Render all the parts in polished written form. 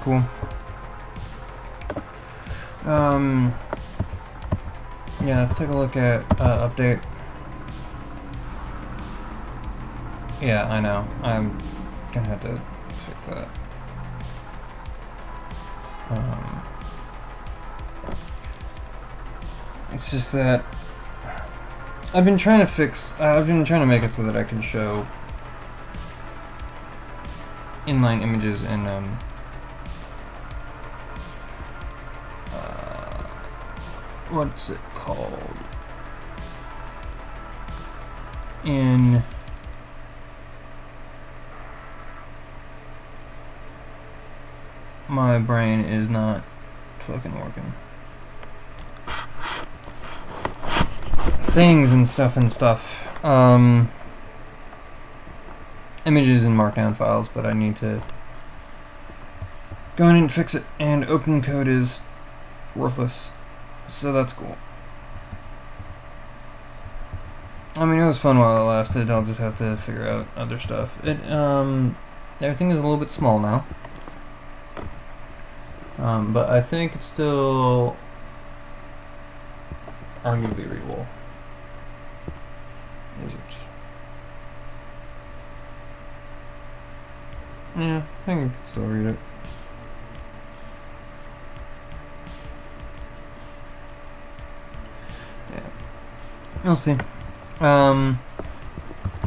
Cool. Yeah, let's take a look at update. Yeah, I know. I'm gonna have to fix that. It's just that I've been trying to make it so that I can show inline images in what's it called? In my brain is not fucking working. Things and stuff. Images in markdown files, but I need to go in and fix it, and open code is worthless. So that's cool. I mean, it was fun while it lasted. I'll just have to figure out other stuff. Everything is a little bit small now. But I think it's still arguably readable. Is it? Yeah, I think we can still read it. Yeah. We'll see.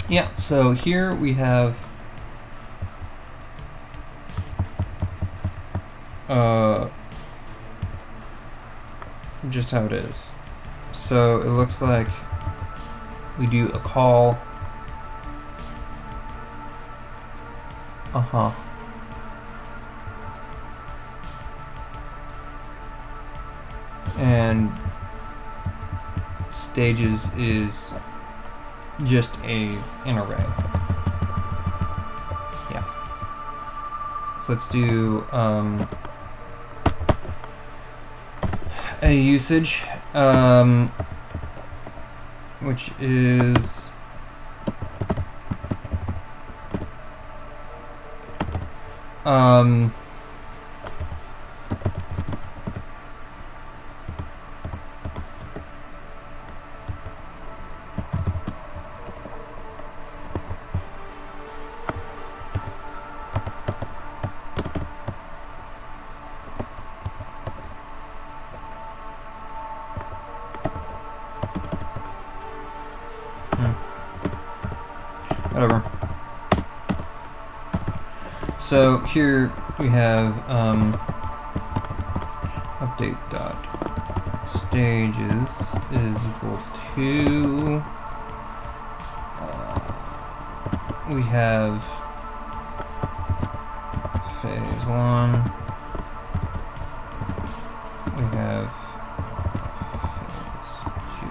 Yeah, so here we have just how it is. So it looks like we do a call. And stages is just an array. Yeah. So let's do a usage, which is whatever. So here we have update dot stages is equal to we have phase 1, we have phase 2.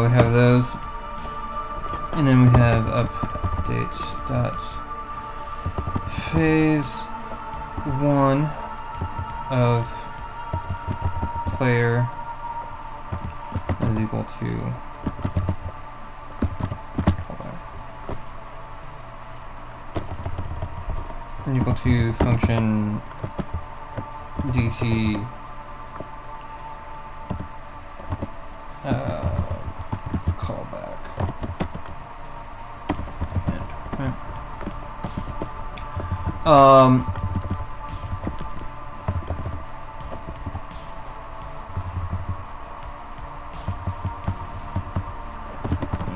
We have those, and then we have update dot phase 1 of player is equal to function dt callback.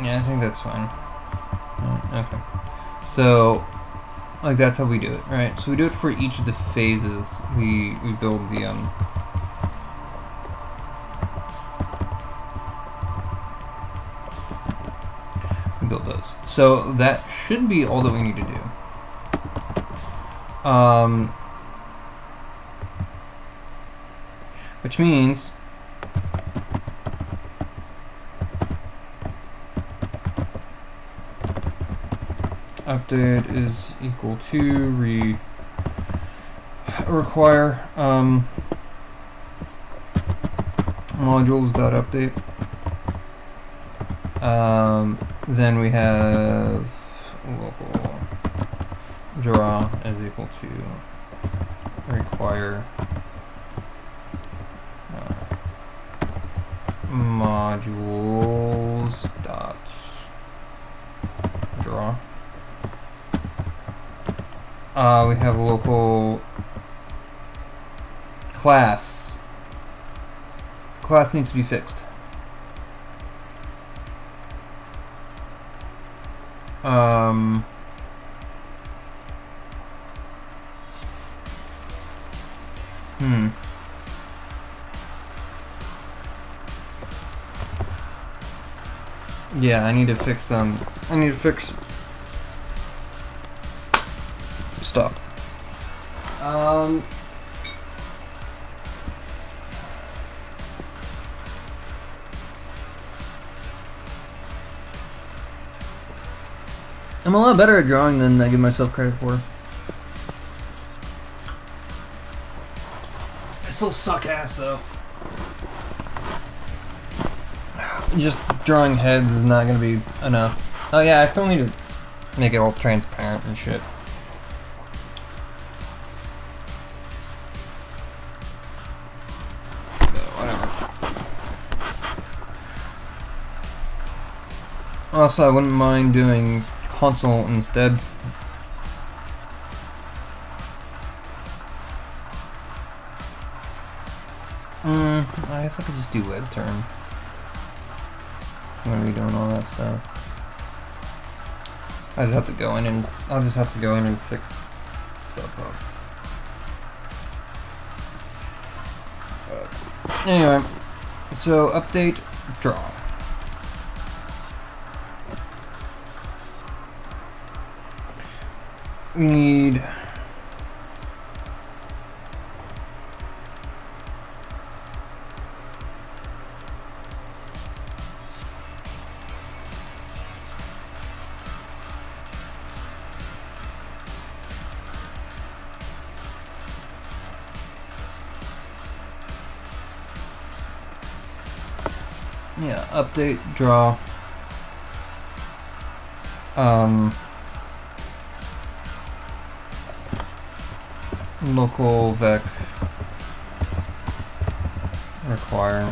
Yeah, I think that's fine. Okay. So, like, that's how we do it, right? So we do it for each of the phases. We build the we build those. So that should be all that we need to do. Which means update is equal to require modules.update. Then we have local draw is equal to require modules dot draw. We have a local class. Class needs to be fixed. Yeah, I need to fix I need to fix stuff. I'm a lot better at drawing than I give myself credit for. I still suck ass though. Just drawing heads is not gonna be enough. Oh yeah, I still need to make it all transparent and shit. Whatever. Also, I wouldn't mind doing console instead. I guess I could just do Wed's turn. I'm gonna be doing all that stuff. I'll just have to go in and fix stuff up. Anyway, so update draw. We need update draw. Local vec require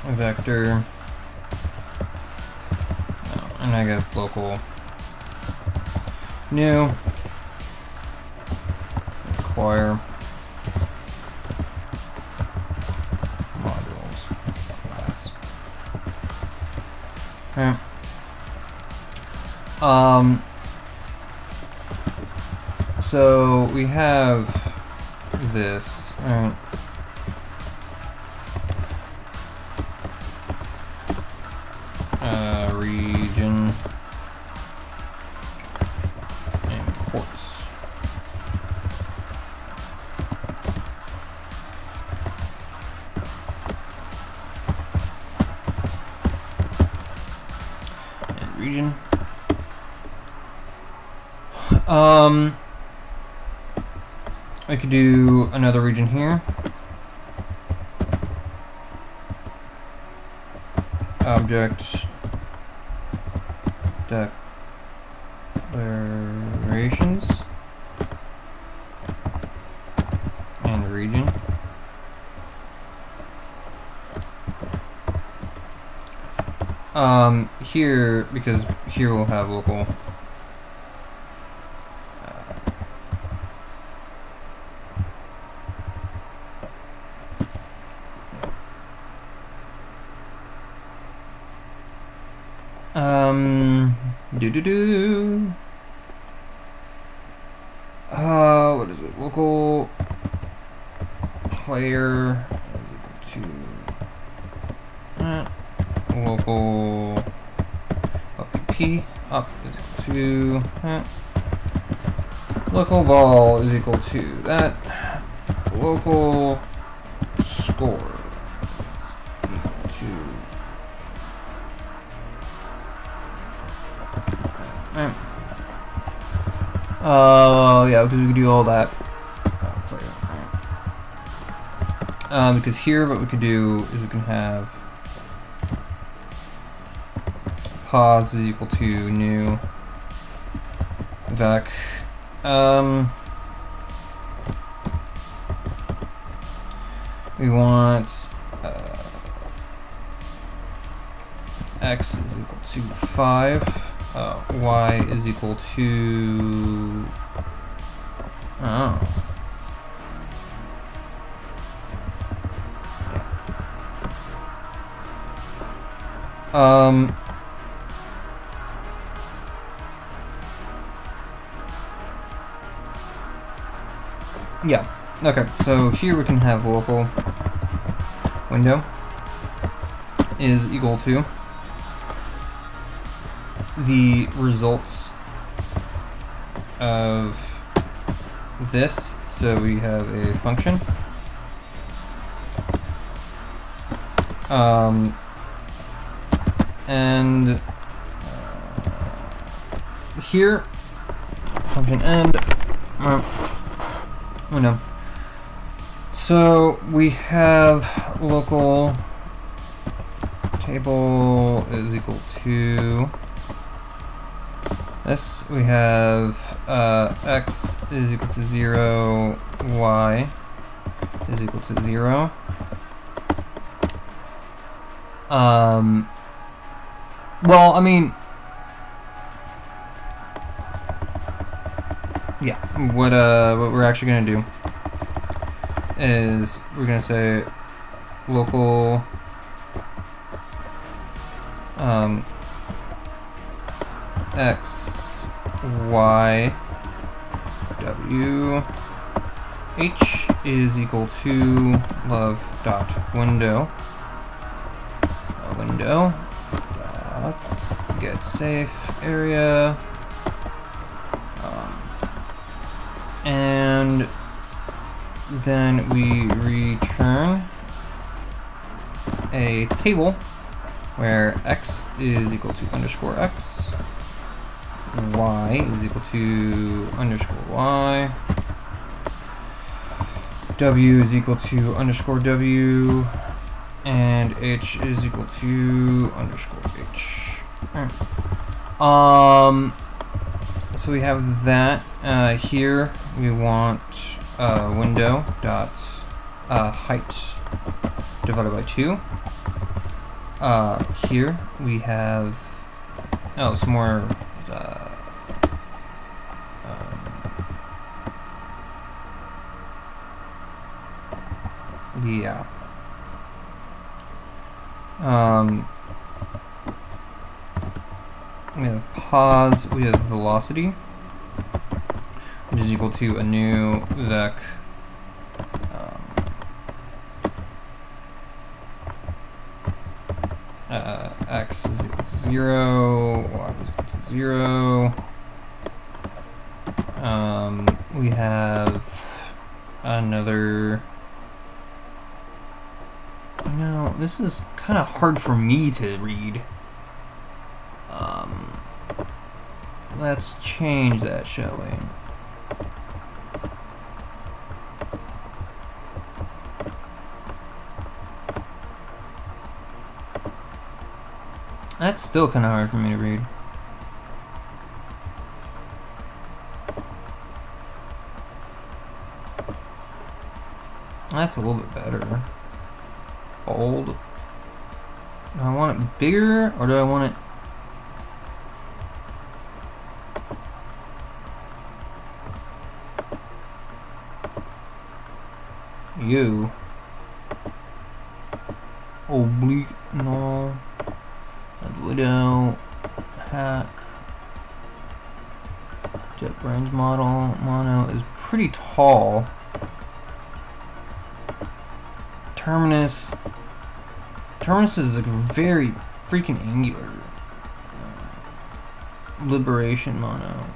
vector, and I guess local new require modules class. Okay. So we have this, right? Region imports. And region. I could do another region here. Object declarations and region. Here, because here we'll have local what is it? Local player is equal to local p up is equal to local ball is equal to that. Local score equal to Yeah, because we could do all that. Because here what we could do is we can have pause is equal to new vec. We want x is equal to 5, y is equal to, yeah, okay, so here we can have local window is equal to the results of this, so we have a function, and here function end, no. So we have local table is equal to this. We have x is equal to 0, y is equal to 0. Well, I mean, yeah, what we're actually gonna do is we're gonna say local x y w h is equal to love.window window dot get safe area, and then we return a table where x is equal to underscore x, y is equal to underscore y, w is equal to underscore w, and h is equal to underscore h. So we have that. Here we want window dot height divided by 2. Here we have some more yeah. We have pause, we have velocity, which is equal to a new vec x is equal to 0, y is equal to 0. We have another. No, this is kind of hard for me to read. Let's change that, shall we? That's still kind of hard for me to read. That's a little bit better. Bold. Do I want it bigger, or do I want it... You. Oblique, no. Widow, hack, JetBrains model, mono is pretty tall. Terminus is like very freaking angular. Liberation mono.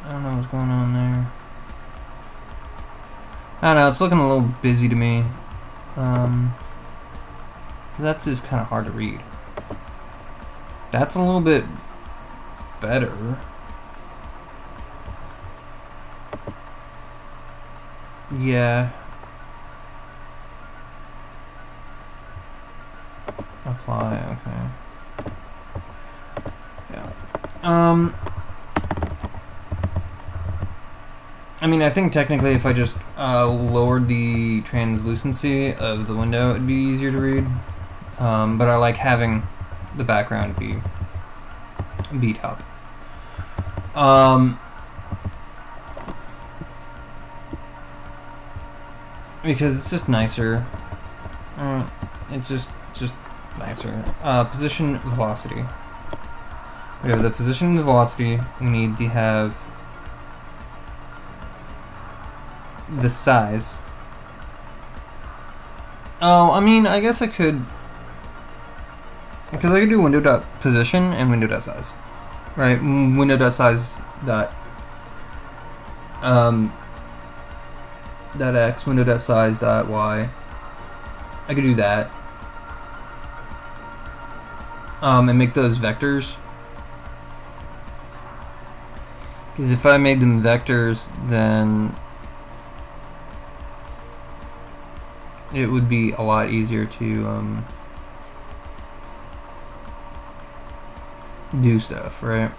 I don't know what's going on there. I don't know, it's looking a little busy to me. That's just kind of hard to read. That's a little bit better. Yeah. Apply, okay. Yeah. I mean, I think technically if I just lowered the translucency of the window, it'd be easier to read. But I like having the background be top. Because it's just nicer. It's just nicer. Position velocity. We have the position and the velocity. We need to have the size. Oh, I mean, I guess I could, because I could do window.position and window.size, right? Window.size dot dot x, window.size dot y. I could do that. And make those vectors. Because if I made them vectors, then it would be a lot easier to do stuff, right?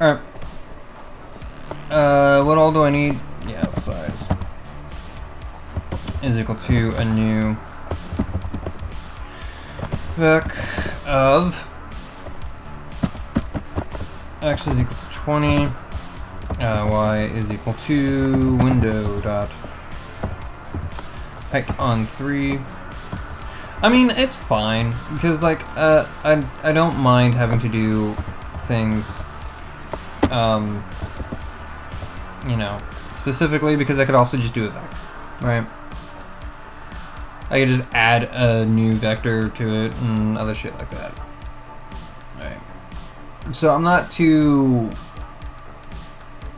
Alright. What all do I need? Yeah, size is equal to a new vec of x is equal to 20, y is equal to window dot height on 3. I mean, it's fine because like I don't mind having to do things you know, specifically because I could also just do a vector, right? I could just add a new vector to it and other shit like that. Right. So I'm not too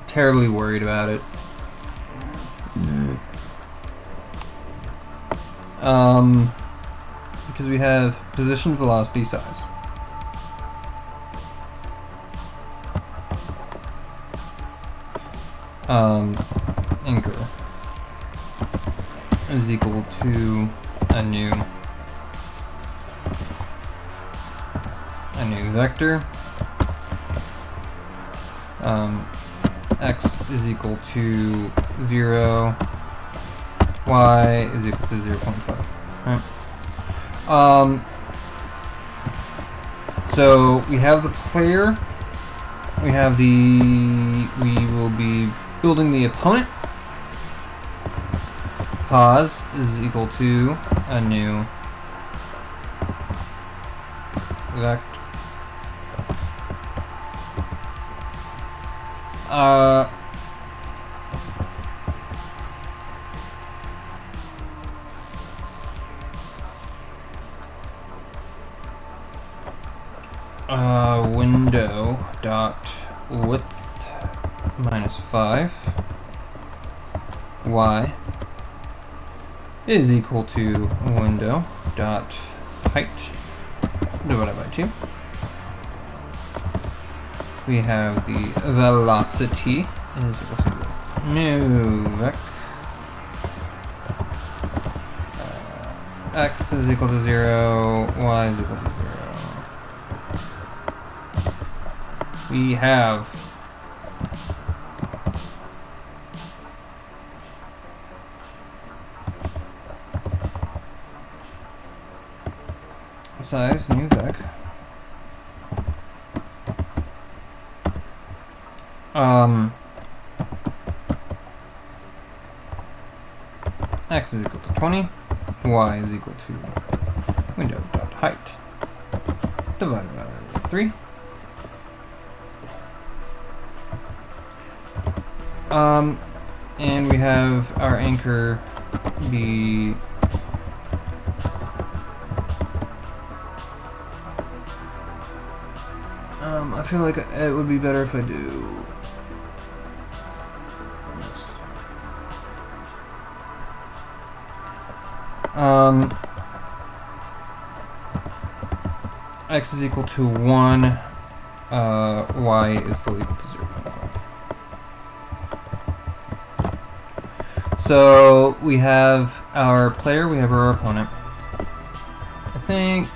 terribly worried about it. Because we have position, velocity, size. Anchor is equal to a new vector. X is equal to 0. Y is equal to 0.5. Right. So we have the player. We have we will be building the opponent. Pause is equal to a new vector. Window dot width minus 5. Y is equal to window dot height divided by 2. We have the velocity is equal to new vec. X is equal to 0. Y is equal to 0. We have size, new vec. X is equal to 20, Y is equal to window dot height divided by 3. And we have our anchor be I feel like it would be better if I do this. X is equal to 1, Y is still equal to 0.5. So we have our player, we have our opponent. I think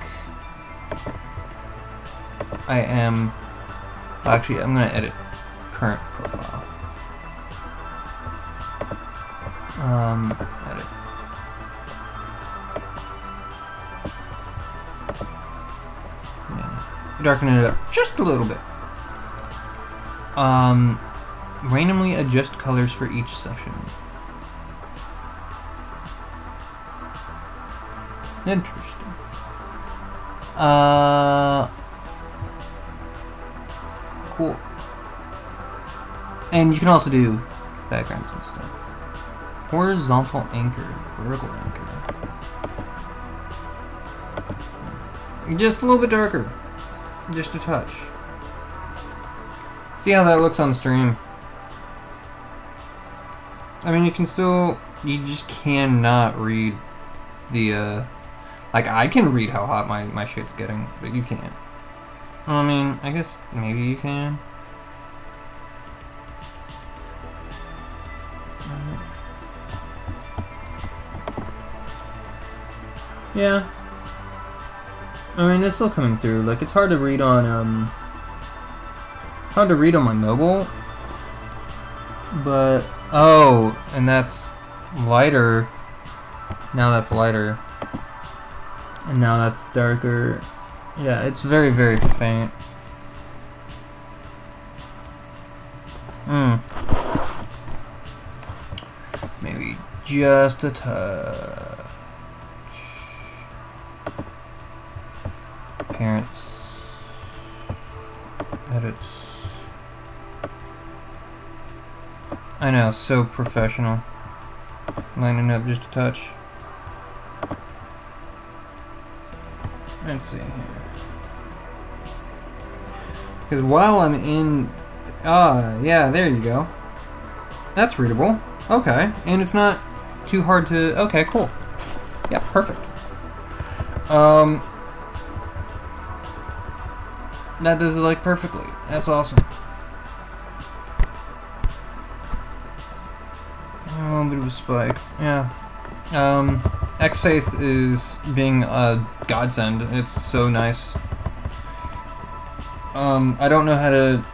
I am, actually I'm going to edit current profile. Edit. Yeah. Darken it up just a little bit. Randomly adjust colors for each session. Interesting. Cool. And you can also do backgrounds and stuff. Horizontal anchor, vertical anchor. Just a little bit darker. Just a touch. See how that looks on the stream. I mean, you can still, you just cannot read the, like, I can read how hot my shit's getting, but you can't. I mean, I guess maybe you can. Yeah. I mean, it's still coming through. Like, it's hard to read on, my mobile. But, oh, and that's lighter. Now that's lighter. And now that's darker. Yeah, it's very, very faint. Maybe just a touch. Appearance. Edits. I know, so professional. Lining up just a touch. Let's see here. Because while I'm in... yeah, there you go. That's readable. Okay. And it's not too hard to... Okay, cool. Yeah, perfect. That does it, like, perfectly. That's awesome. A little bit of a spike. Yeah. X-Face is being a godsend. It's so nice. I don't know how to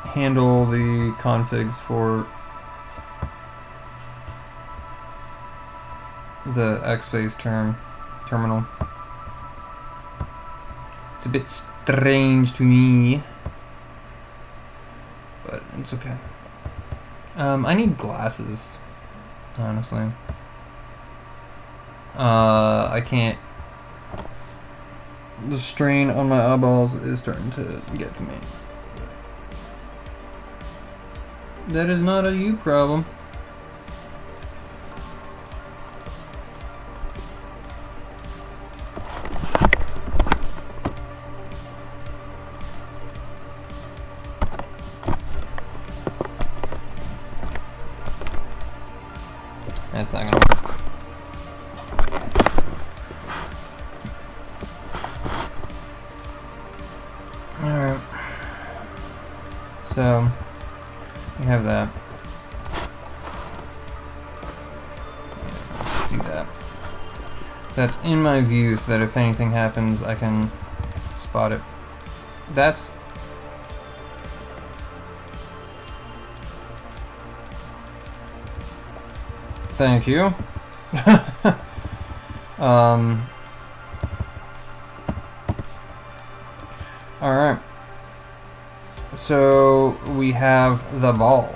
handle the configs for the X-Face terminal. It's a bit strange to me, but it's okay. I need glasses, honestly. I can't. The strain on my eyeballs is starting to get to me. That is not a you problem. That's not gonna work. Alright. So, we have that. Let's do that. That's in my view so that if anything happens, I can spot it. That's... Thank you. Alright. So we have the ball.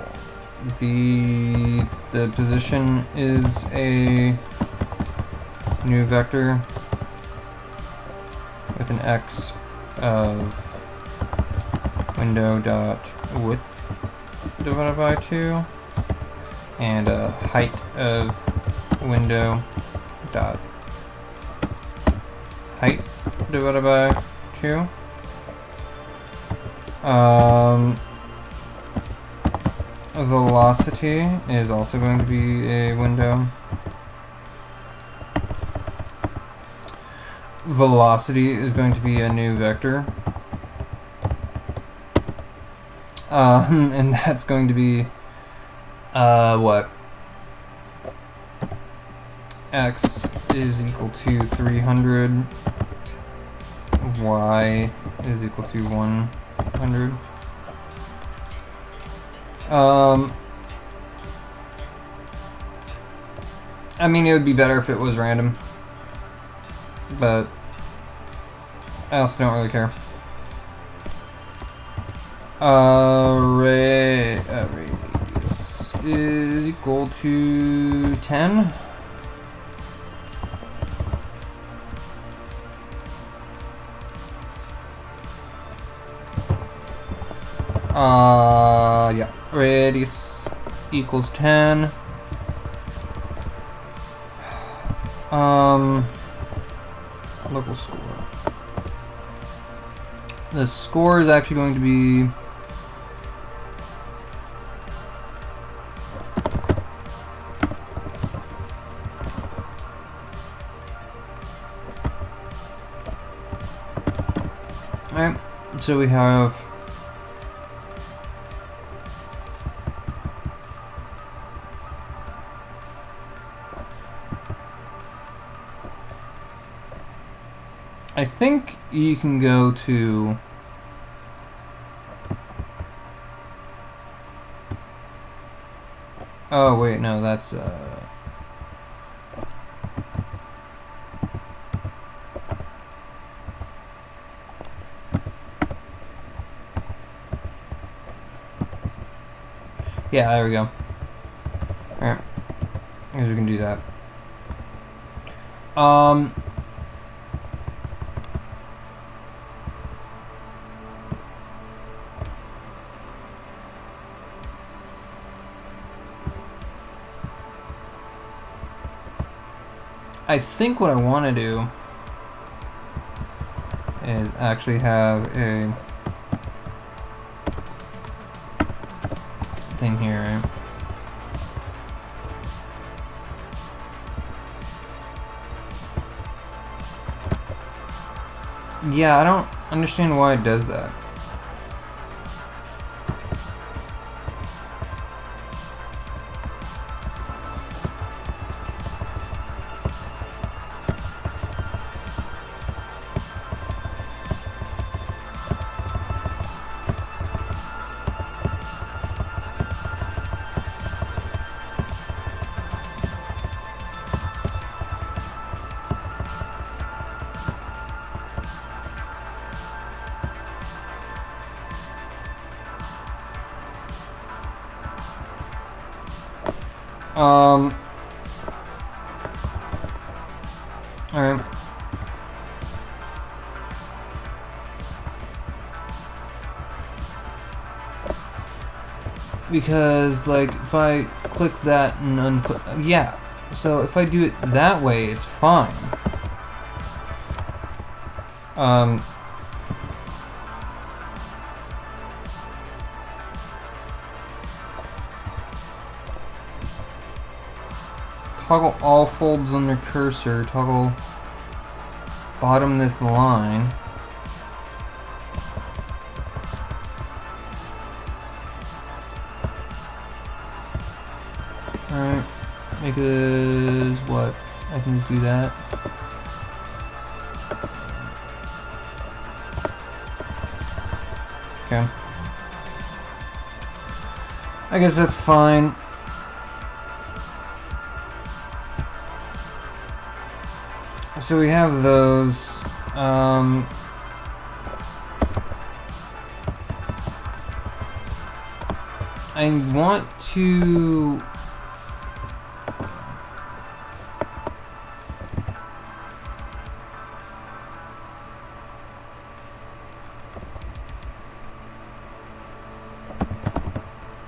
The position is a new vector with an x of window dot width divided by 2 and a height of window dot height divided by 2. Velocity is also going to be a window. Velocity is going to be a new vector. And that's going to be what? X is equal to 300. Y is equal to 100. I mean, it would be better if it was random, but I also don't really care. Radius is equal to 10. Yeah, radius equals 10. Local score. The score is actually going to be alright, so we have I think you can go to oh wait, no, that's yeah, there we go. Alright, I guess we can do that. I think what I want to do is actually have a thing here, right? Yeah, I don't understand why it does that. Alright. Because, like, if I click that and unclick, yeah, so if I do it that way, it's fine. Toggle all folds under cursor, toggle bottom this line. Alright, because what? I can do that. Okay. I guess that's fine. So we have those. I want to.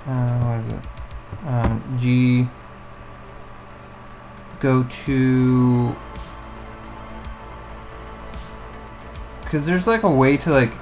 What is it? G. Go to. Because there's like a way to like.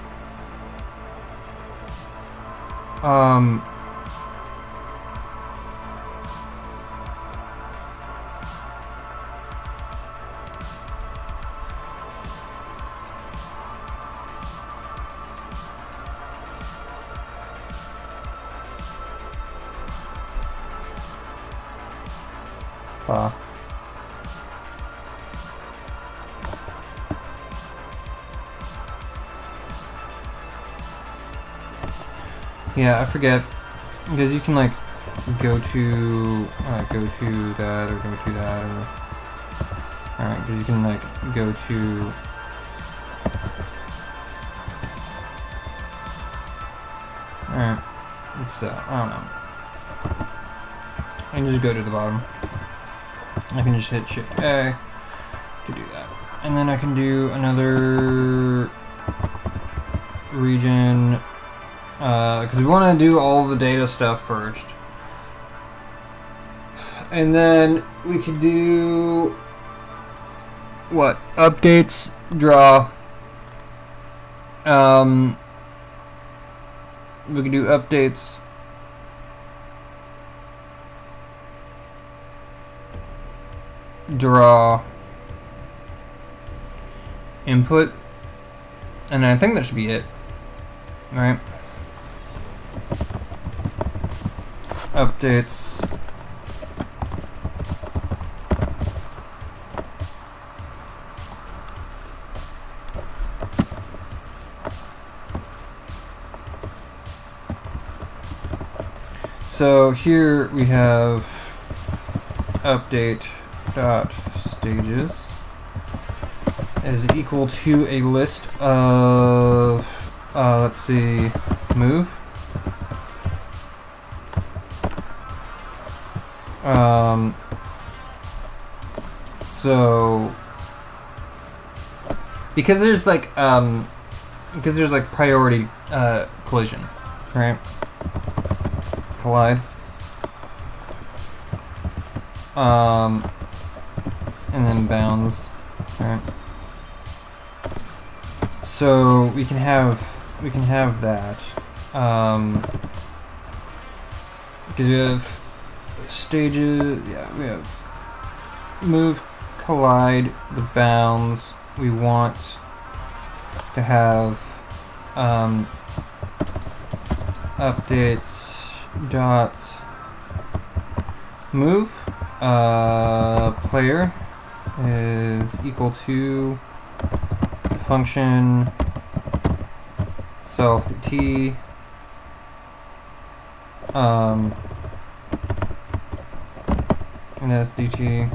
Yeah, I forget, because you can like go to that or go to that, or alright, because you can like go to alright, it's I don't know. I can just go to the bottom. I can just hit Shift A to do that, and then I can do another region. Because we want to do all the data stuff first. And then we can do what? Updates, draw. We can do updates. Draw. Input. And I think that should be it. Right? Updates. So here we have update dot stages is equal to a list of let's see, move. So because there's like priority collision, right? Collide. And then bounds, right? So we can have that. Because we have stages, yeah, we have move, collide, the bounds. We want to have updates dot move player is equal to function self dt and that's dt.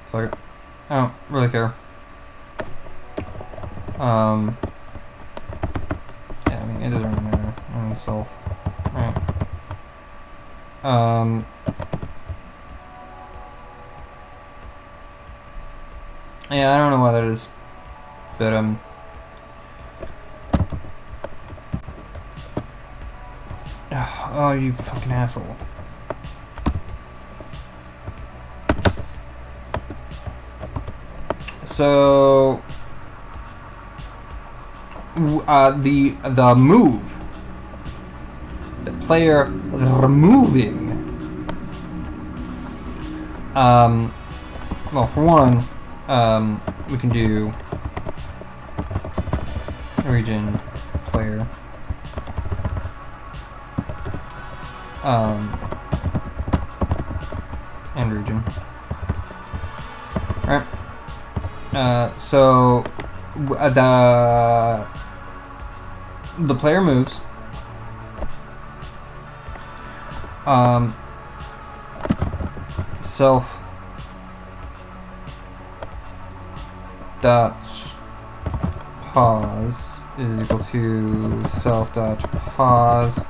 Fuck it. I don't really care. Yeah, I mean it doesn't really matter. I mean self, right? Yeah, I don't know why that is, but oh, you fucking asshole. So the move, the player removing. Well, for one, we can do region player. And region. Right. So the player moves. Self dot pause is equal to self dot pause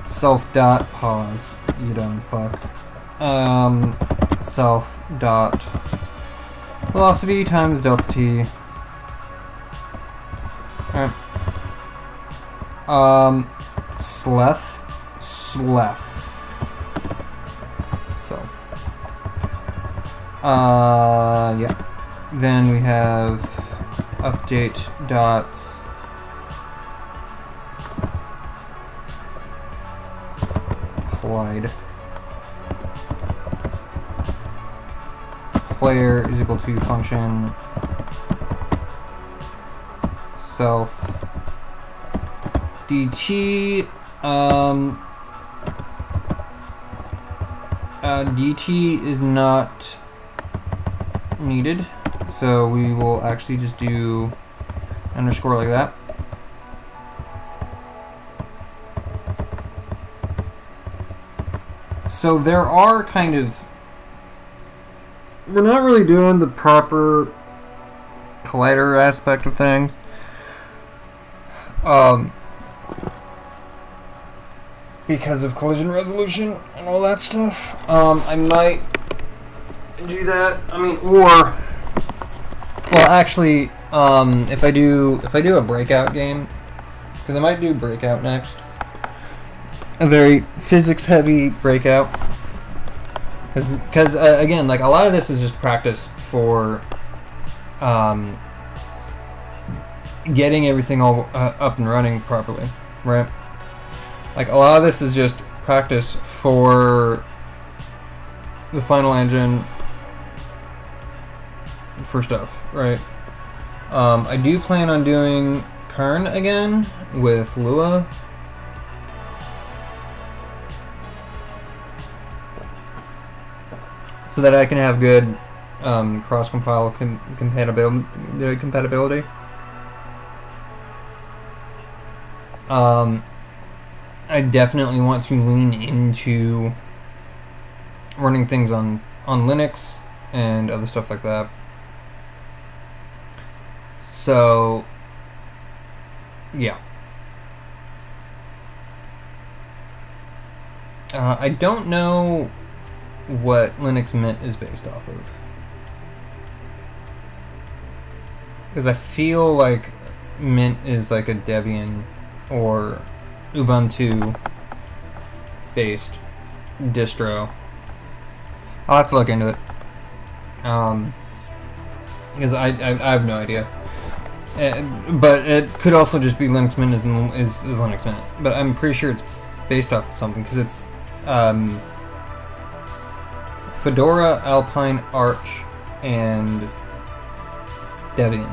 self dot pause, you dumb fuck. Self dot velocity times delta t. Alright. Self. Yeah. Then we have update dot collide. Player is equal to function self dt. DT is not needed, so we will actually just do underscore like that. So there are kind of, we're not really doing the proper collider aspect of things. Because of collision resolution and all that stuff. I might do that. I mean, or, well, actually, if I do a breakout game, because I might do breakout next, a very physics-heavy breakout, because again, like, a lot of this is just practice for getting everything all up and running properly, right? Like, a lot of this is just practice for the final engine for stuff, right? I do plan on doing Kern again with Lua. So that I can have good cross-compile compatibility. I definitely want to lean into running things on Linux and other stuff like that. So, yeah. I don't know what Linux Mint is based off of, because I feel like Mint is like a Debian or Ubuntu based distro. I'll have to look into it, because I have no idea. But it could also just be Linux Mint is Linux Mint, but I'm pretty sure it's based off of something, because it's Fedora, Alpine, Arch, and Debian.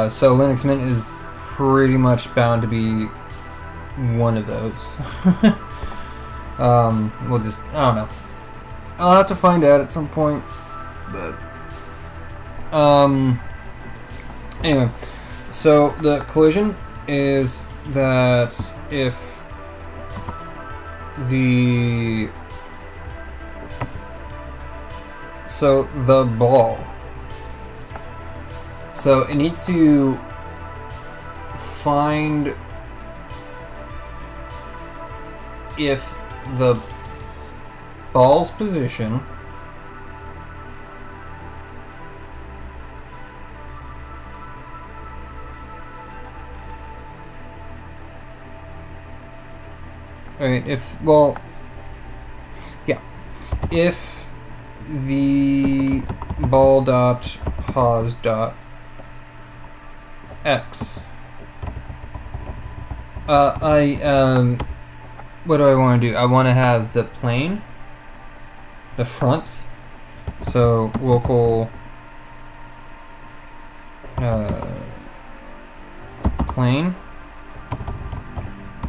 So Linux Mint is pretty much bound to be one of those. We'll just, I don't know. I'll have to find out at some point, but anyway, so the collision is that if the ball, so it needs to find if the ball's position right, if the ball dot pause dot x, what do I want to do? I want to have the plane, the front, so local plane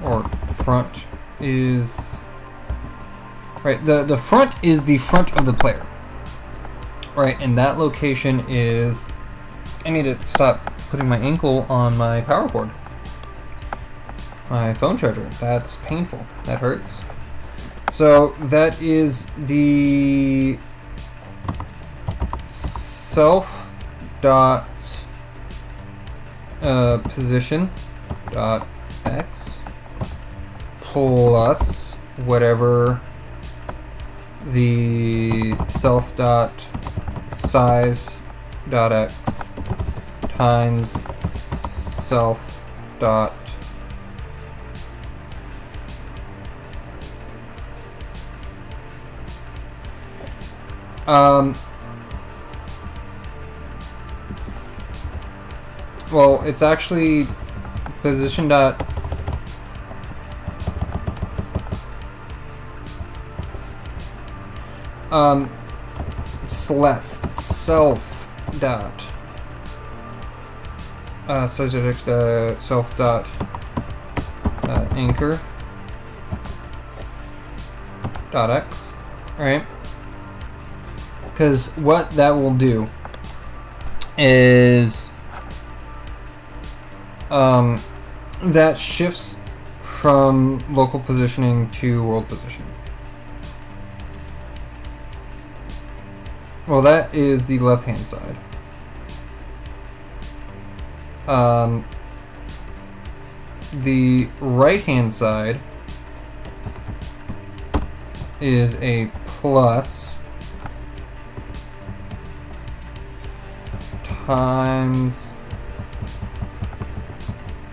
or front is right. The front is the front of the player, right? And that location is. I need to stop putting my ankle on my power cord. My phone charger. That's painful. That hurts. So that is the self dot position dot x. plus whatever the self dot size dot x times self dot well, it's actually position dot self dot subject self dot anchor dot x, right? Because what that will do is that shifts from local positioning to world positioning. Well, that is the left-hand side. The right-hand side is a plus times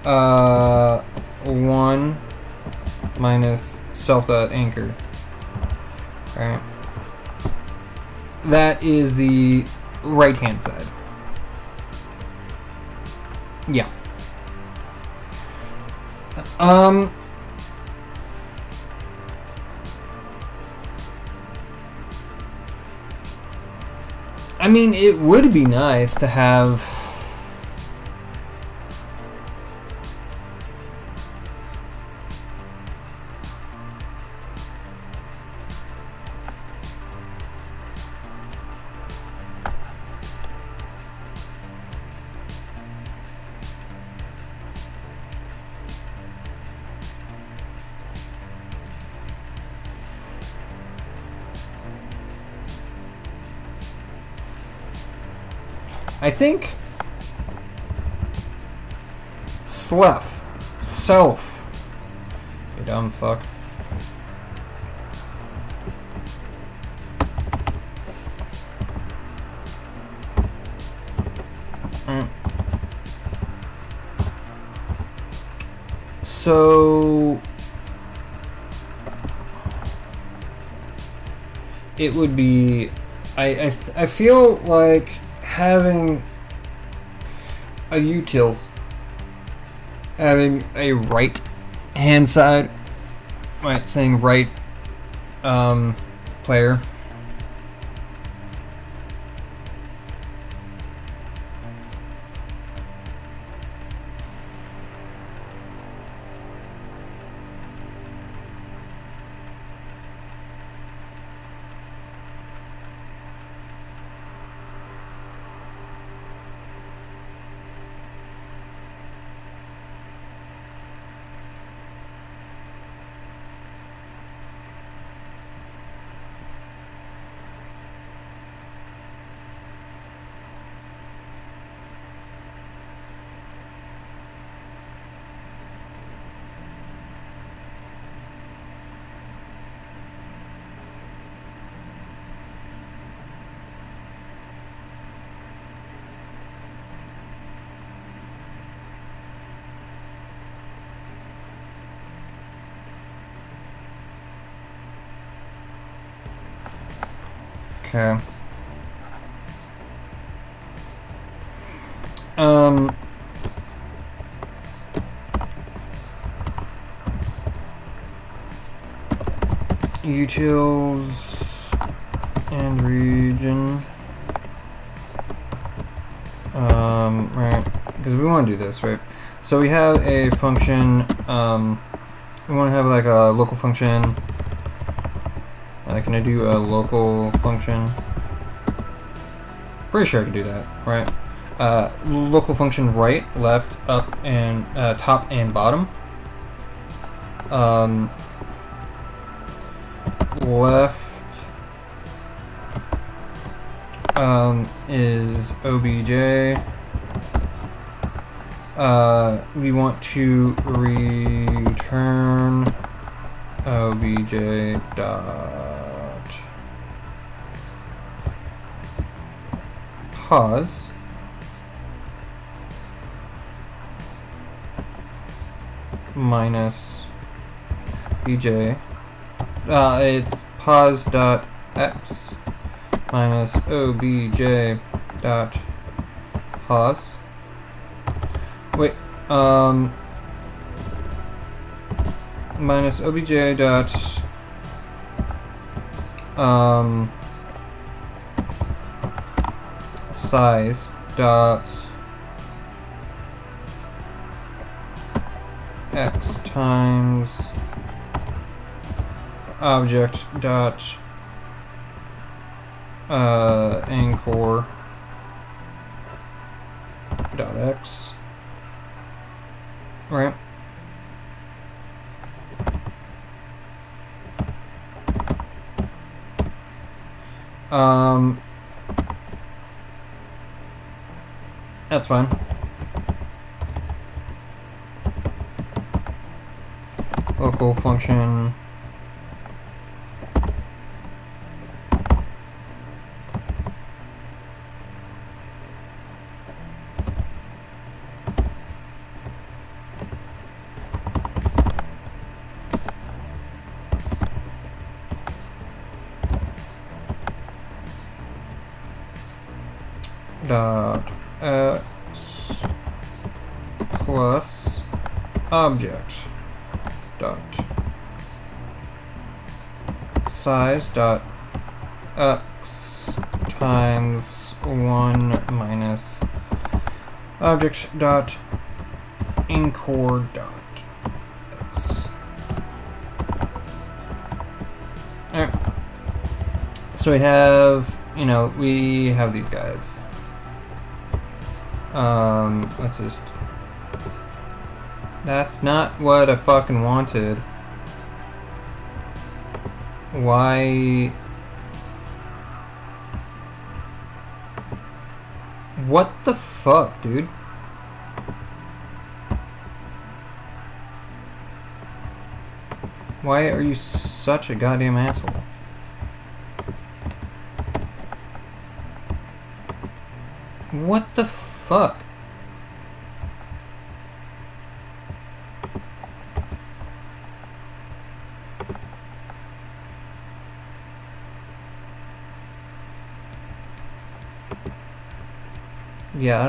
1 minus self.anchor. Alright. That is the right hand side. Yeah. I mean, it would be nice to have I think self, you dumb fuck. So it would be, I feel like having a utils, having a right hand side, right, saying right player, okay. Utils and region. Right, because we want to do this, right? So we have a function, we want to have like a local function. Can I do a local function? Pretty sure I can do that, right? Local function right, left, up, and top and bottom. Left is obj. We want to return obj dot pause minus bj. It's pause dot x minus obj dot pause. Wait, minus obj dot size dot x times object dot anchor dot x, right? That's fine. Local function dot x plus object dot size dot x times 1 minus object dot anchor dot x. Alright. So we have, we have these guys. Let's just... That's not what I fucking wanted. Why... What the fuck, dude? Why are you such a goddamn asshole? What the fuck? Yeah, I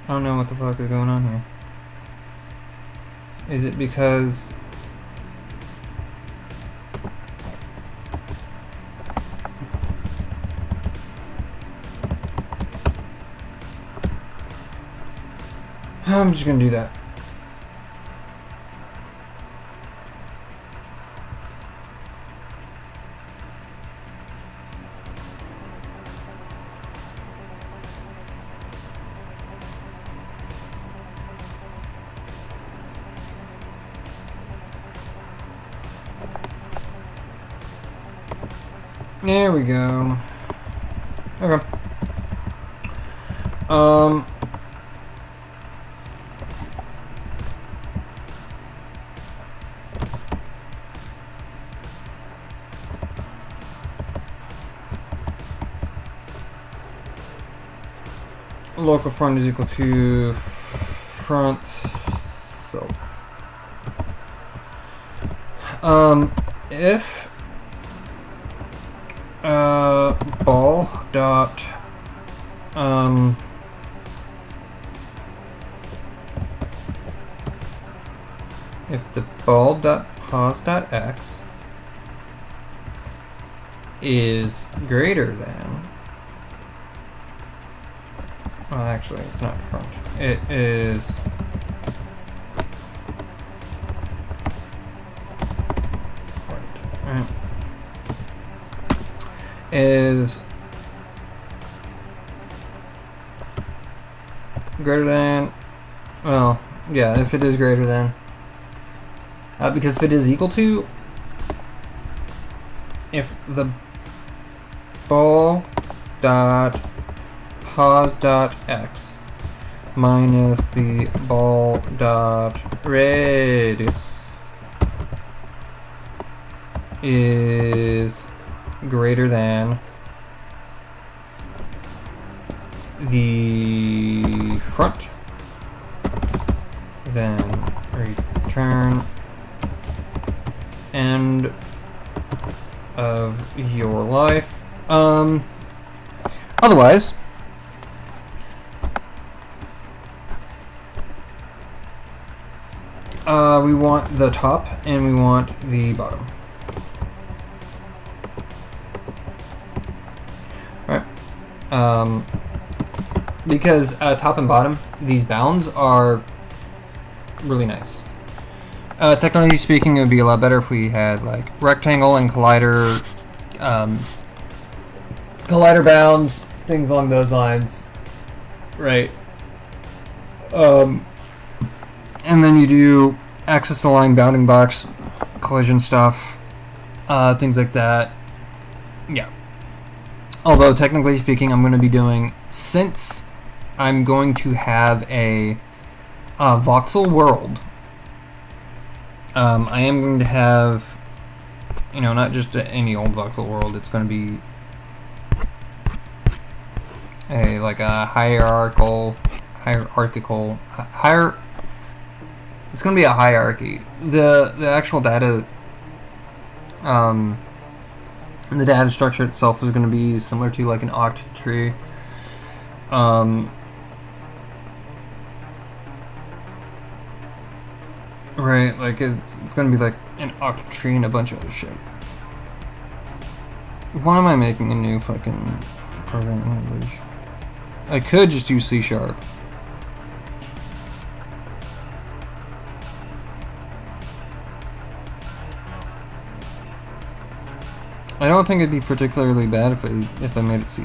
don't know what the fuck is going on here. Is it because I'm just gonna do that. There we go. Okay. Local front is equal to front self. If ball dot if the ball dot pause dot x is greater than, well, actually it's not front, it is right, is greater than, well, yeah, if it is greater than, because if it is equal to, if the ball dot pause dot x minus the ball dot radius is greater than the front, then return end of your life. Otherwise, we want the top and we want the bottom. Alright. Because top and bottom, these bounds are really nice. Technically speaking, it would be a lot better if we had like rectangle and collider, collider bounds, things along those lines, right? And then you do axis aligned bounding box, collision stuff, things like that. Yeah. Although technically speaking, I'm going to be doing, since I'm going to have a voxel world. I am going to have, you know, not just any old voxel world. It's going to be a like a hierarchical. It's going to be a hierarchy. The actual data, the data structure itself is going to be similar to like an oct tree. Right, like it's gonna be like an oct tree and a bunch of other shit. Why am I making a new fucking programming language? I could just use C#. I don't think it'd be particularly bad if I made it C#.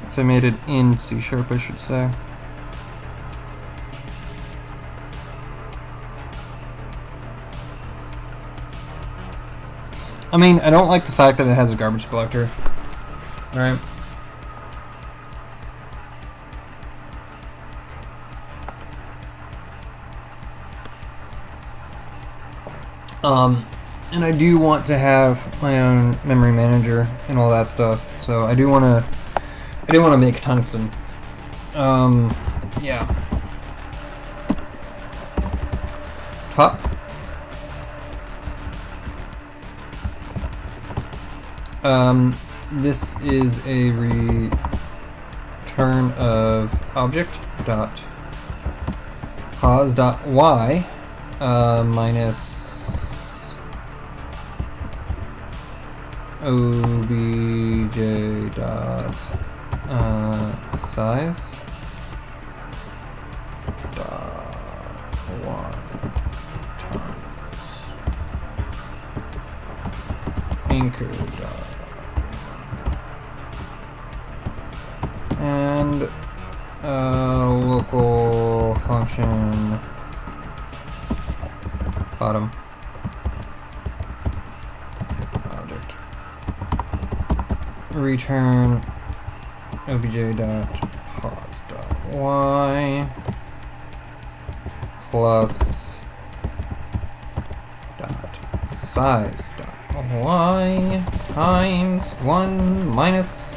If I made it in C#, I should say. I mean, I don't like the fact that it has a garbage collector, right? And I do want to have my own memory manager and all that stuff, so I do want to make tungsten. Yeah. Top. This is a return of object dot pos dot y minus obj dot size dot y times anchor dot and local function bottom object return obj dot pos dot y plus dot size dot y times 1 minus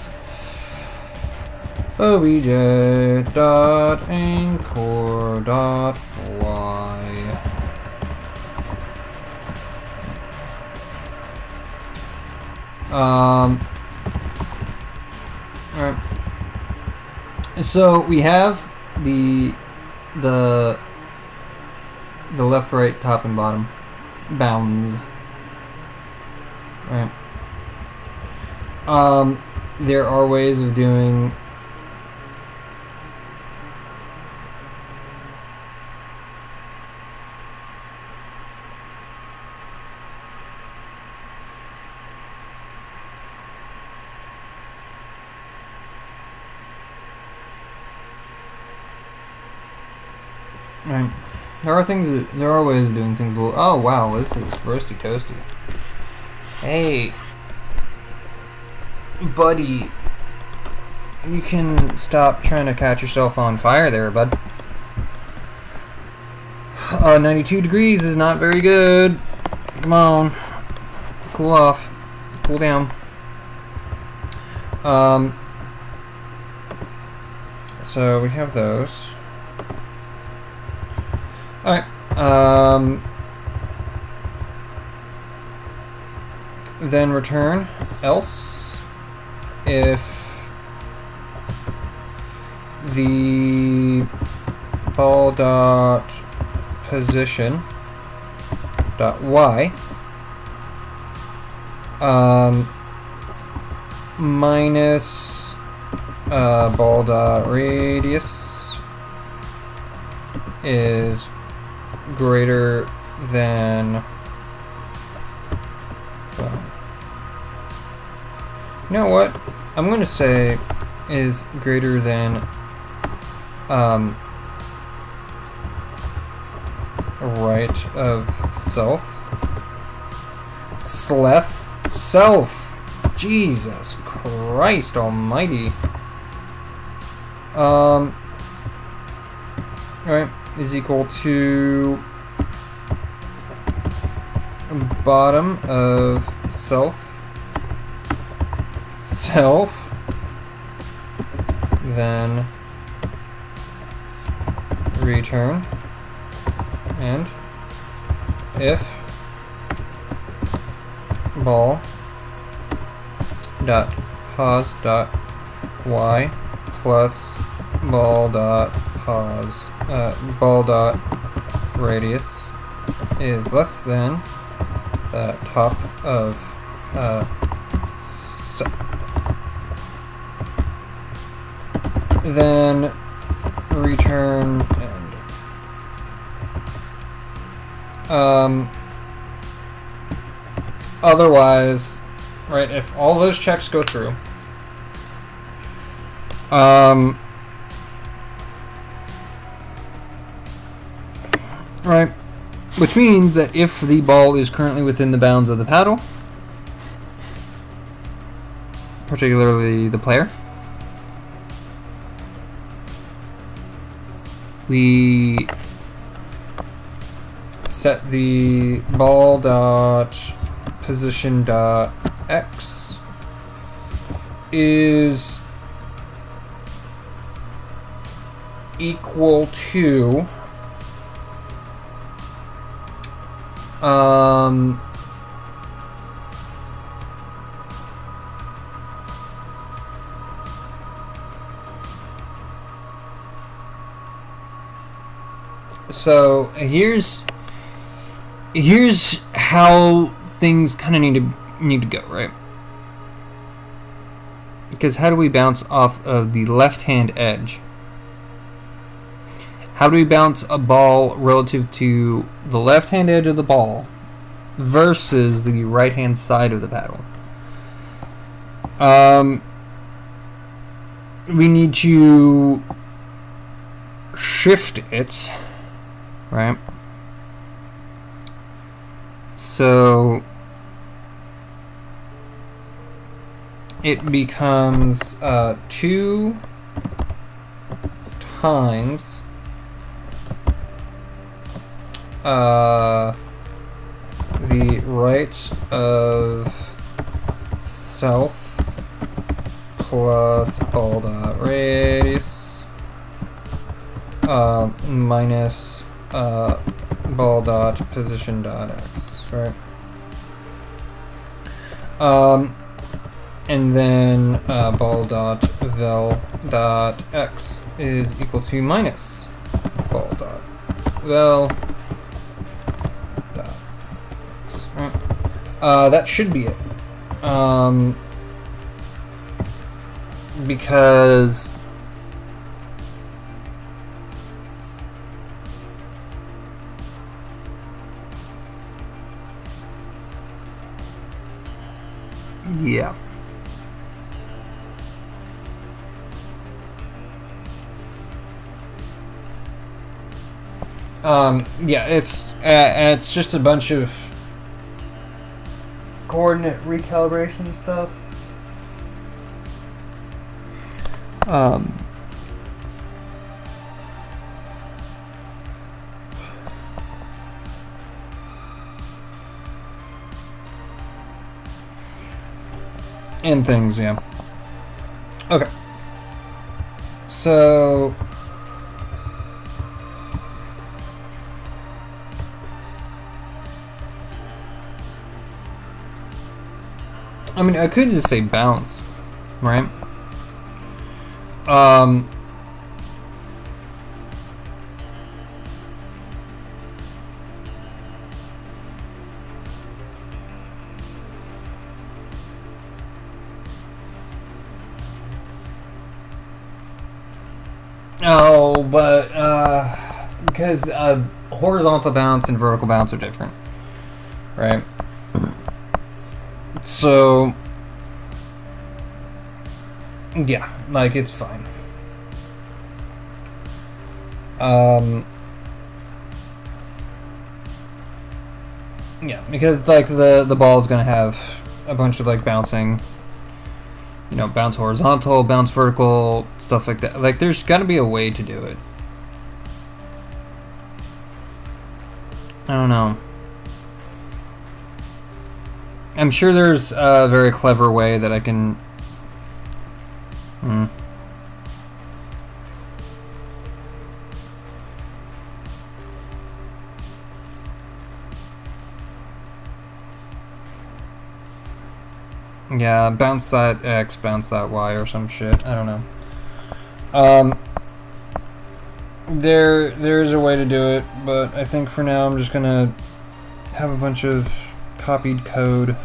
obj dot anchor dot y. Alright. So we have the left, right, top, and bottom bounds. Right. There are ways of doing right. There are ways of doing things a little. Oh wow, this is roasty toasty. Hey, buddy, you can stop trying to catch yourself on fire there, bud. 92 degrees is not very good. Come on. Cool off. Cool down. So we have those. Alright. Then return else if the ball dot position dot y minus ball dot radius is greater than, you know what, I'm going to say is greater than right of self. Self. Jesus Christ almighty. Alright, is equal to bottom of self, then return, and if ball dot pos dot y plus ball dot pos ball dot radius is less than the top of then return and otherwise, right, if all those checks go through, right, which means that if the ball is currently within the bounds of the paddle, particularly the player, we set the ball dot position dot x is equal to so here's how things kind of need to go, right? Because how do we bounce off of the left-hand edge? How do we bounce a ball relative to the left-hand edge of the ball versus the right-hand side of the paddle? We need to shift it, right? So it becomes 2 times the right of self plus ball dot radius minus ball dot position dot x, right? And then ball dot vel dot x is equal to minus ball dot vel dot x, right? That should be it. Because yeah. Yeah, it's just a bunch of coordinate recalibration stuff. and things, yeah. Okay. So I mean, I could just say bounce, right? Oh, but because horizontal bounce and vertical bounce are different, right? So yeah, like it's fine. Yeah, because like the ball is gonna have a bunch of like bouncing, you know, bounce horizontal, bounce vertical, stuff like that. Like there's gotta be a way to do it. I don't know. I'm sure there's a very clever way that I can. Yeah, bounce that X, bounce that Y, or some shit. I don't know. There's a way to do it, but I think for now I'm just gonna have a bunch of copied code,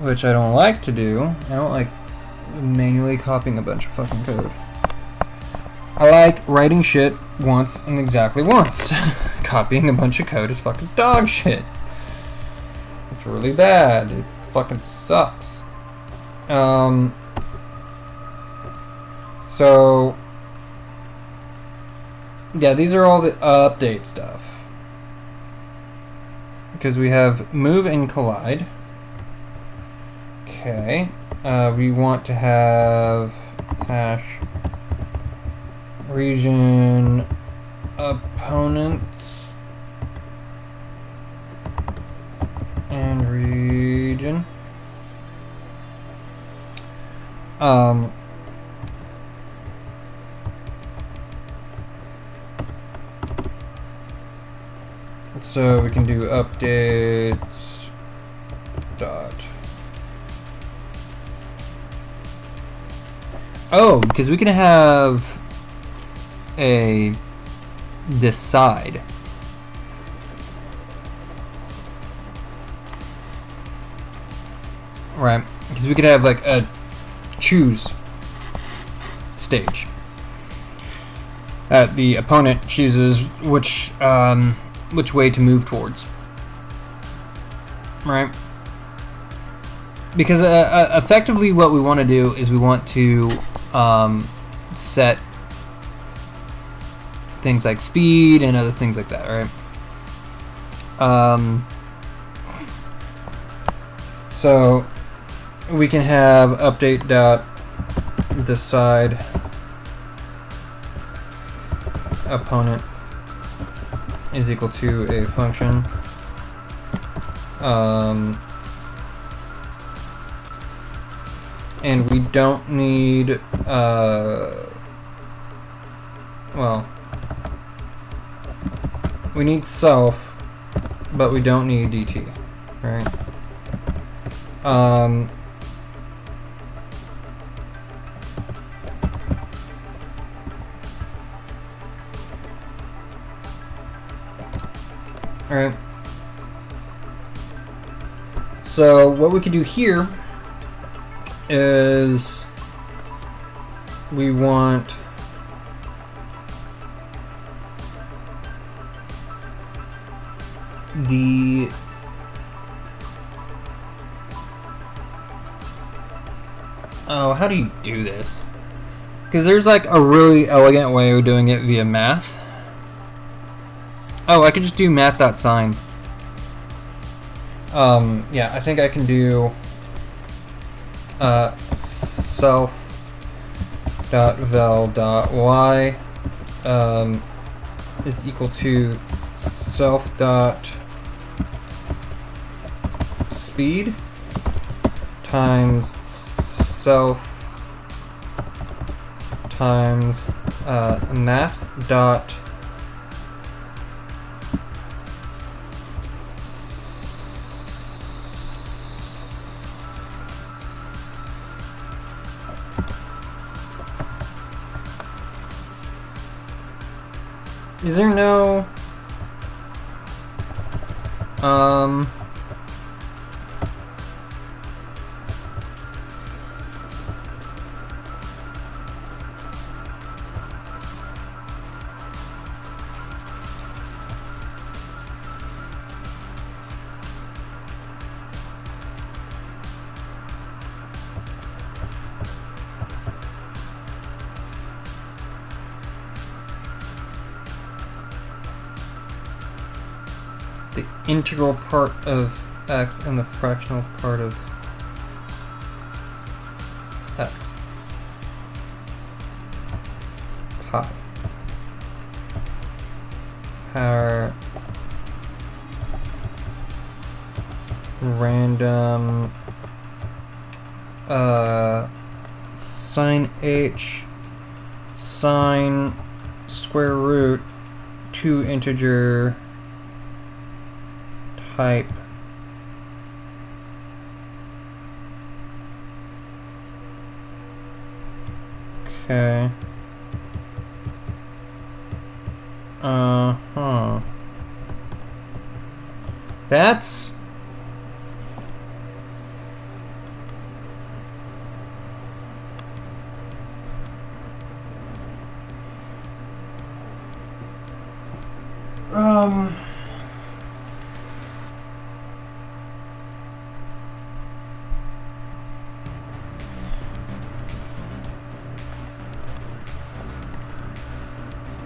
which I don't like to do. I don't like manually copying a bunch of fucking code. I like writing shit once and exactly once. Copying a bunch of code is fucking dog shit. It's really bad. It fucking sucks. So yeah, these are all the update stuff. Because we have move and collide. Okay. We want to have hash region opponents and region. So we can do updates dot. Oh, because we can have a decide. Right, because we could have like a choose stage. The opponent chooses which way to move towards. Right? Because effectively what we want to do is we want to set things like speed and other things like that, right? So we can have update dot decide opponent is equal to a function and we don't need well, we need self, but we don't need DT, right? Alright. So what we can do here is we want the how do you do this? Because there's like a really elegant way of doing it via math. Oh, I could just do math.sign. Yeah, I think I can do self.vel.y is equal to self.speed. times self times math dot is there no the integral part of x and the fractional part of x pi power random sine h sine square root 2 integer type okay that's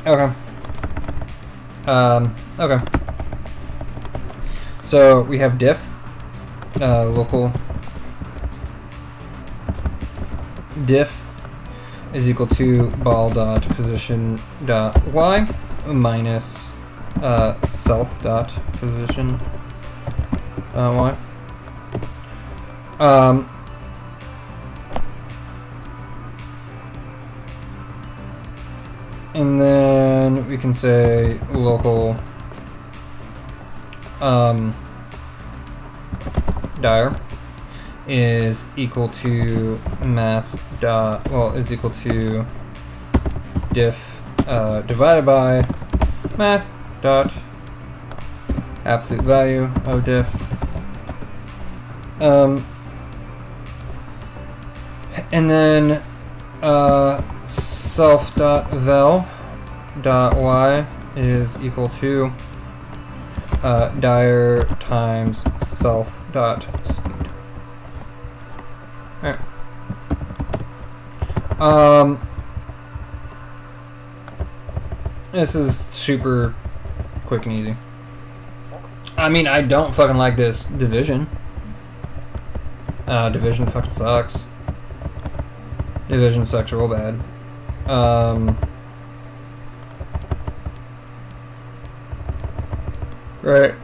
okay. Okay. So we have diff, local diff is equal to ball dot position dot y minus self dot position y. And then we can say local dir is equal to math dot is equal to diff divided by math dot absolute value of diff and then self dot vel dot y is equal to dir times self dot speed. All right. This is super quick and easy. I mean, I don't fucking like this division. Division fucking sucks. Division sucks real bad. Right.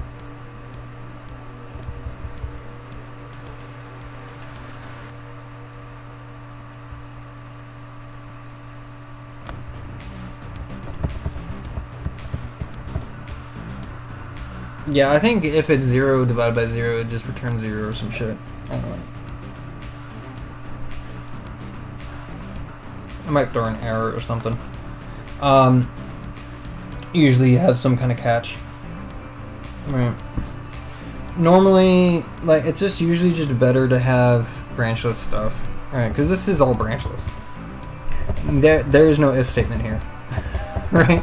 Yeah, I think if it's 0 divided by 0, it just returns 0 or some shit. I don't know. I might throw an error or something. Usually you have some kind of catch. Right. Normally, like, it's just usually just better to have branchless stuff. Right, because this is all branchless. There is no if statement here. Right?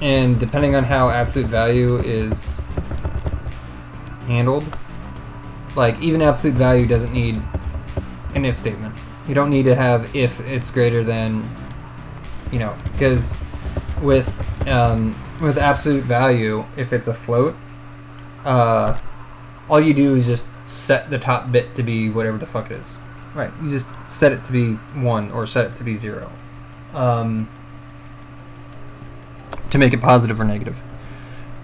And depending on how absolute value is handled, like, even absolute value doesn't need an if statement. You don't need to have if it's greater than, you know, because with absolute value, if it's a float, all you do is just set the top bit to be whatever the fuck it is. Right, you just set it to be 1 or set it to be 0. To make it positive or negative.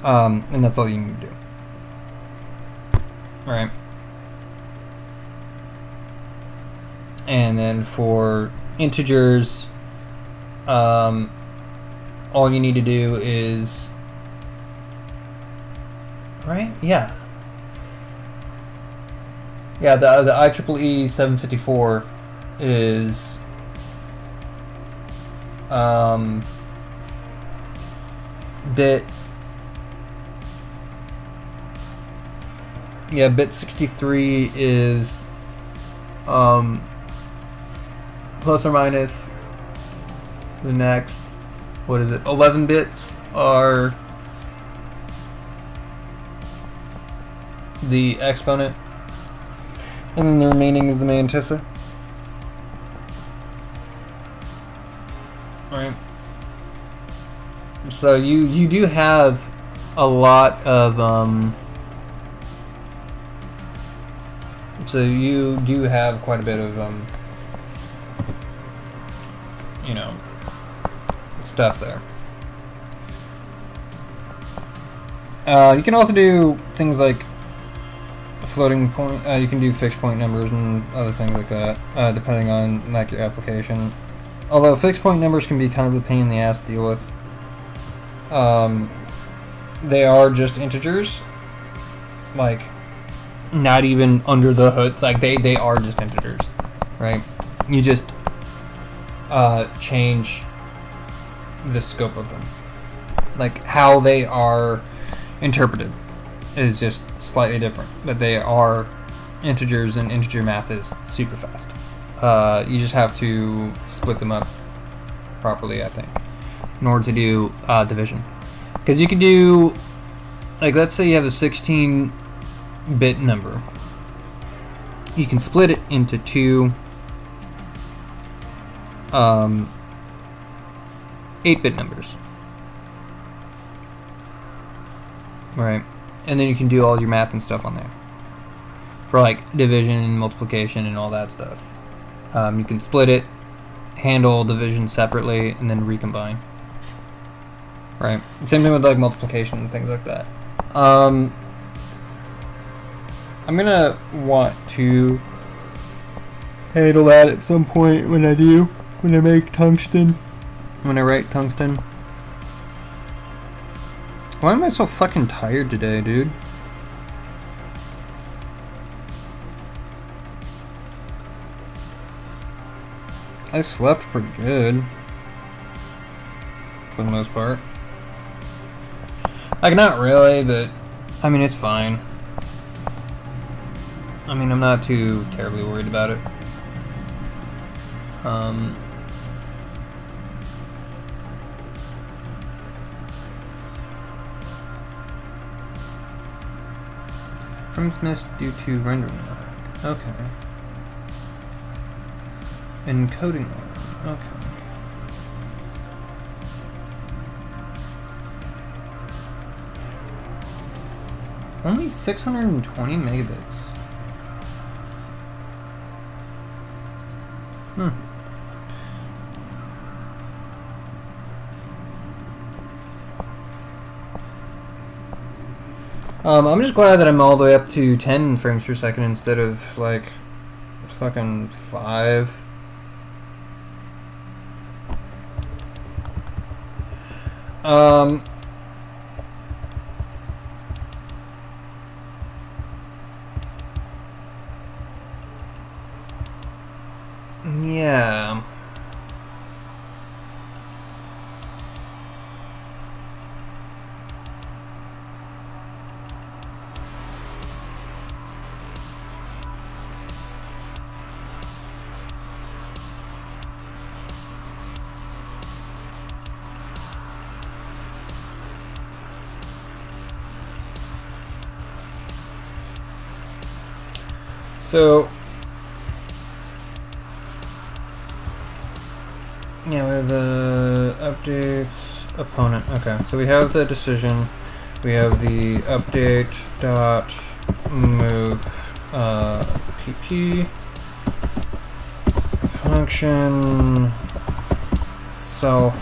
And that's all you need to do. right? And then for integers, all you need to do is, right? Yeah. Yeah, the IEEE 754 is bit, yeah, bit 63 is plus or minus the next, what is it, 11 bits are the exponent, and then the remaining is the mantissa. Right. So you do have a lot of so you do have quite a bit of you know, stuff there. You can also do things like floating point. You can do fixed point numbers and other things like that, depending on like your application. Although fixed point numbers can be kind of a pain in the ass to deal with. They are just integers, like not even under the hood. Like they are just integers, right? You just change the scope of them, like how they are interpreted is just slightly different, but they are integers, and integer math is super fast. You just have to split them up properly, I think, in order to do division. Because you could do, like, let's say you have a 16-bit number. You can split it into two 8-bit numbers. Right. And then you can do all your math and stuff on there. For like division and multiplication and all that stuff. You can split it, handle division separately, and then recombine. Right. Same thing with like multiplication and things like that. I'm gonna want to handle that at some point when I make tungsten. When I write tungsten. Why am I so fucking tired today, dude? I slept pretty good. For the most part. Like, not really, but I mean, it's fine. I mean, I'm not too terribly worried about it. Frames missed due to rendering lag. Okay. Encoding lag. Okay. Only 620 megabits. I'm just glad that I'm all the way up to 10 frames per second instead of like fucking 5. Yeah. So, yeah, we have the updates opponent. Okay, so we have the decision. We have the update dot move pp function self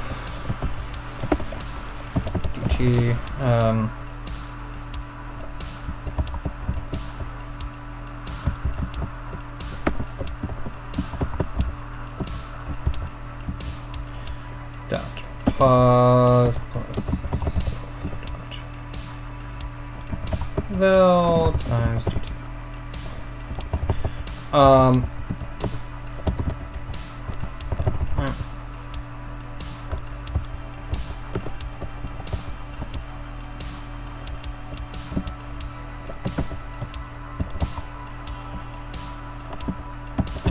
dt pause plus self dot val times dt.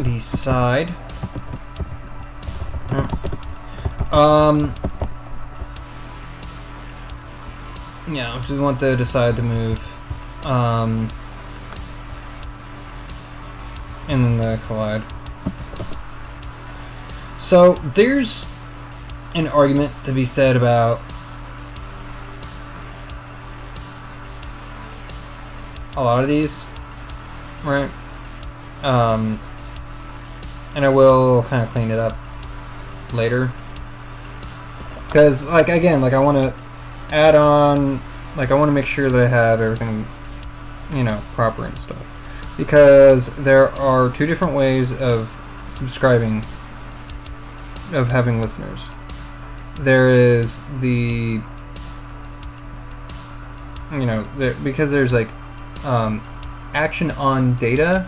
Decide. Yeah, just want to decide to move. And then the collide. So there's an argument to be said about a lot of these, right? And I will kind of clean it up later. Because, like, again, like, I want to add on, like, I want to make sure that I have everything, you know, proper and stuff. Because there are two different ways of subscribing, of having listeners. There is the, you know, because there's, like, action on data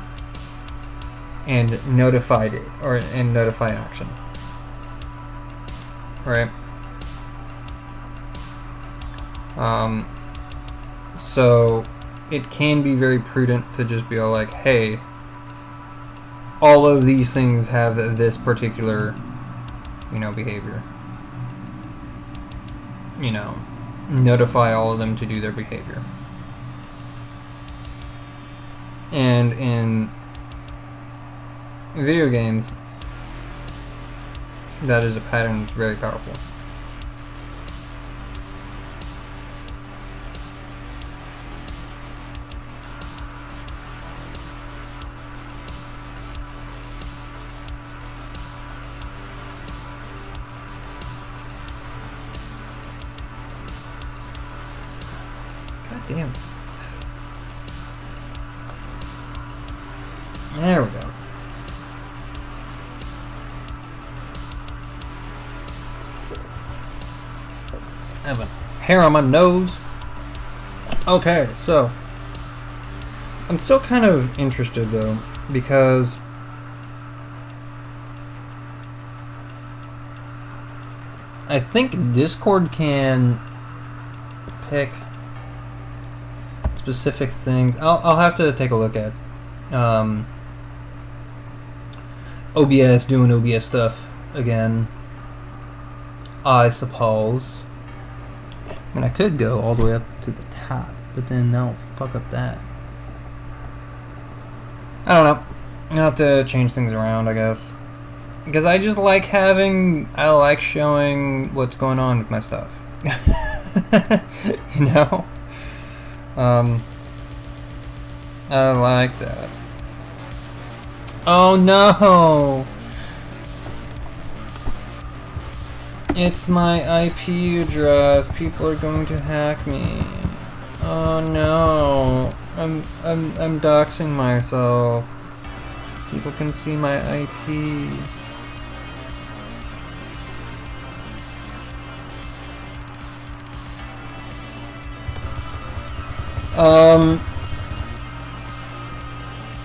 and notified it, and notify action, right? So it can be very prudent to just be all like, hey, all of these things have this particular, you know, behavior. You know, notify all of them to do their behavior. And in video games, that is a pattern that's very powerful. God damn. There we go. I have a hair on my nose. Okay, so I'm still kind of interested though, because I think Discord can pick specific things. I'll have to take a look at OBS, doing OBS stuff again, I suppose. I mean, I could go all the way up to the top, but then that'll fuck up that. I don't know. I'll have to change things around, I guess. Because I just like I like showing what's going on with my stuff. You know? I like that. Oh no! It's my IP address. People are going to hack me. Oh no! I'm doxing myself. People can see my IP.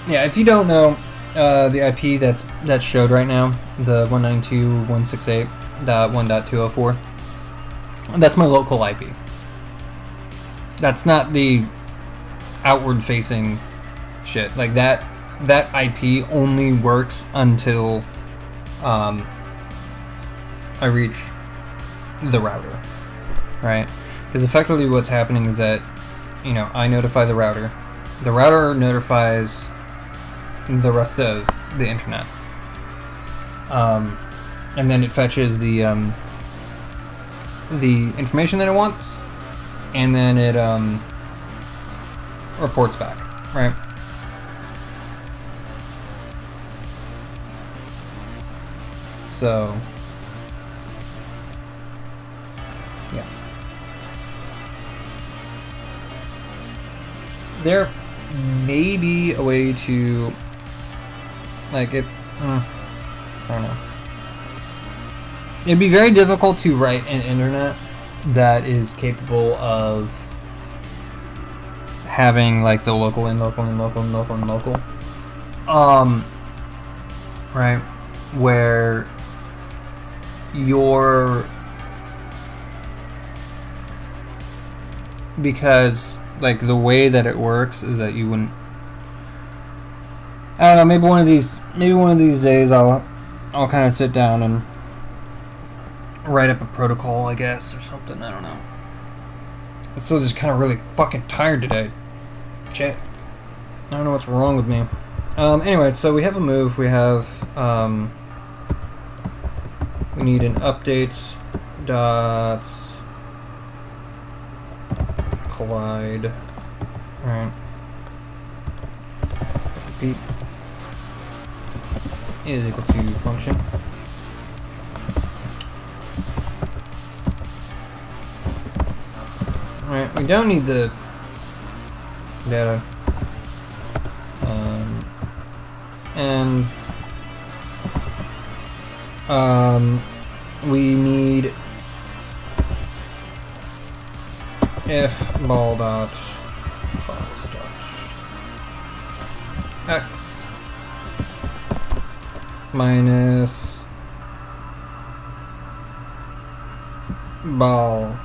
Yeah, if you don't know, the IP that's showed right now, the 192.168.1.204, that's my local IP. That's not the outward facing shit. Like that IP only works until I reach the router, right? Because effectively what's happening is that, you know, I notify the router notifies the rest of the internet, and then it fetches the information that it wants, and then it reports back, right? So yeah, there may be a way to, like, it's I don't know. it'd be very difficult to write an internet that is capable of having like the local and local and local and local and local. Right, where because like the way that it works is that you wouldn't. I don't know. Maybe one of these days I'll kind of sit down and write up a protocol, I guess, or something. I don't know. I'm still just kind of really fucking tired today. Shit. I don't know what's wrong with me. Anyway, so we have a move. We have we need an updates dot collide. All right. Beep is equal to function. Alright, we don't need the data. We need if ball dot pause dot x minus ball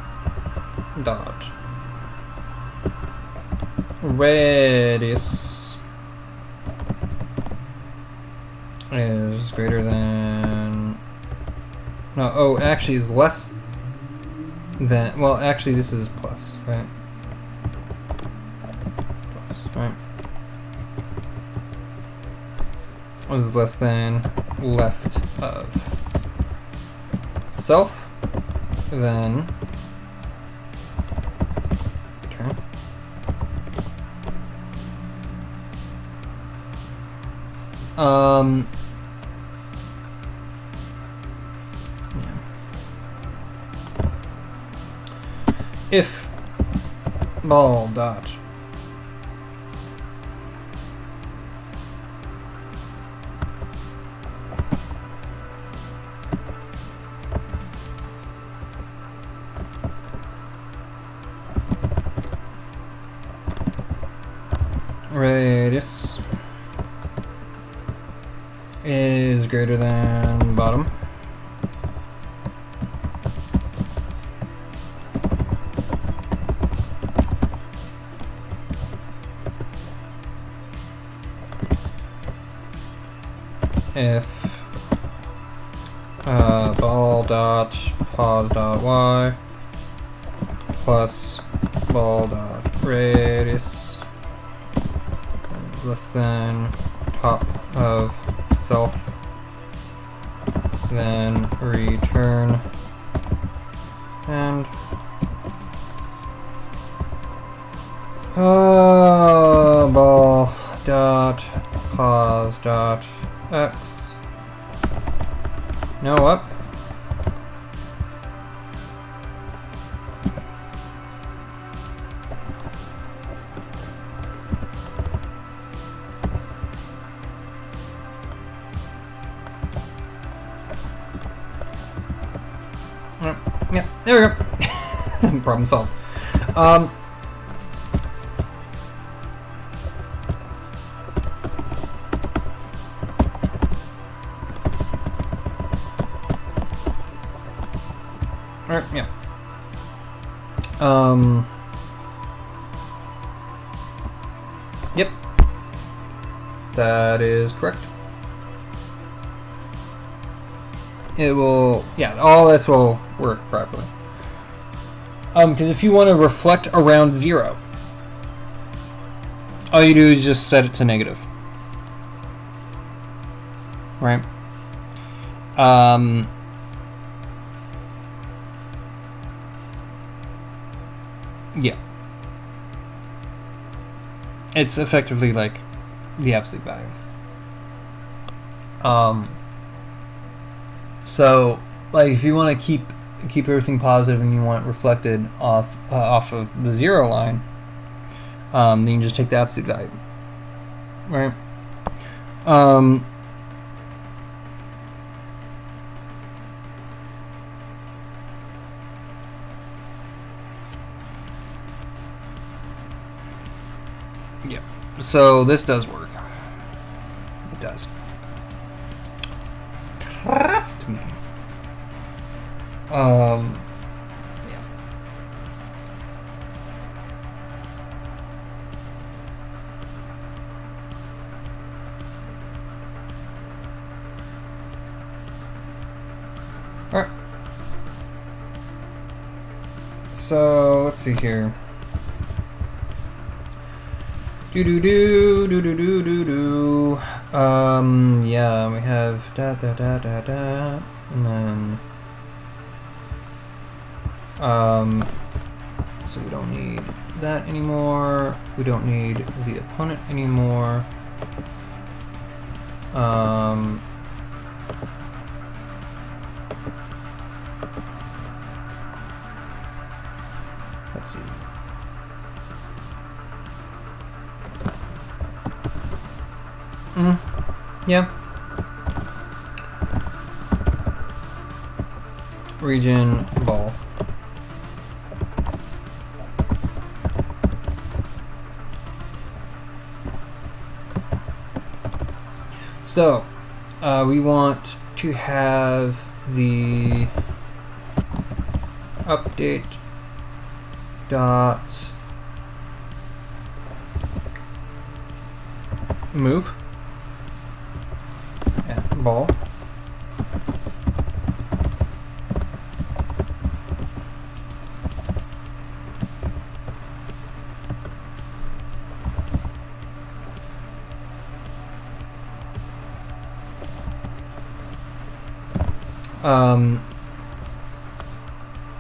dot radius is greater than actually is less than, well, actually this is plus, right? Plus, right? What is less than left of self, then return. Yeah. If ball dot radius is greater than bottom, if ball dot pause dot y plus ball dot radius is less than top of self, then return, and ball dot pause dot x. No up. Yeah, there we go. Problem solved. Alright, yeah. Yep. That is correct. It will, yeah, all this will work properly. Because if you want to reflect around 0, all you do is just set it to negative. Right? Yeah. It's effectively like the absolute value. So, like, if you want to keep everything positive and you want it reflected off of the 0 line, then you just take the absolute value, right? So this does work. It does. Trust me. Yeah. Alright. So let's see here. Yeah, we have da da da da da, and then so we don't need that anymore. We don't need the opponent anymore. Let's see. Yeah. Region ball. So, we want to have the update dot move and ball.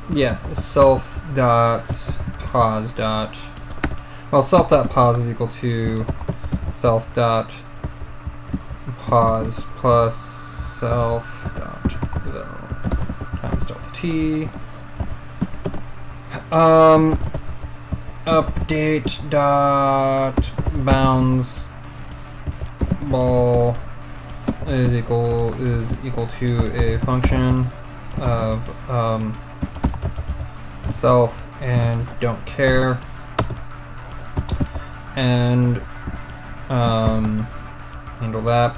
Yeah, self dot pause dot, well, self dot pause is equal to self dot pause plus self dot vel times delta t. Update dot bounds ball is equal to a function of self and don't care, and handle that.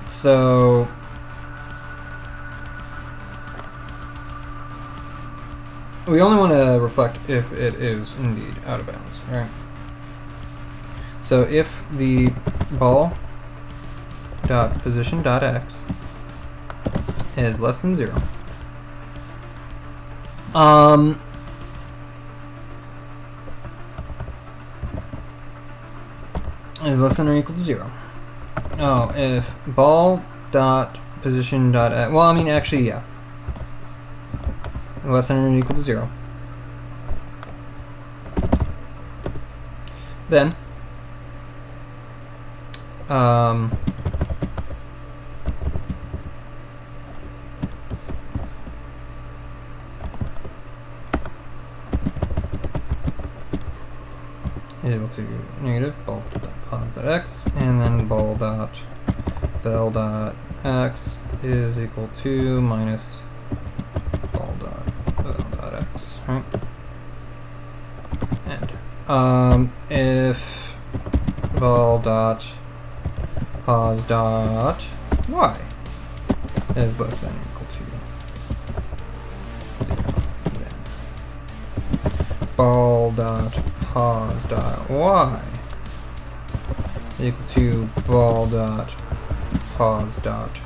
So we only want to reflect if it is indeed out of bounds, right? So if the ball dot position dot x is less than 0, is less than or equal to 0. Oh, if ball dot position dot x, well, I mean, actually, yeah, less than or equal to 0, then equal to negative ball dot pause dot x, and then ball dot vel dot x is equal to minus ball dot vel dot x, right? And if ball dot pause dot y is less than or equal to 0, then ball dot pause dot y equal to ball dot pause dot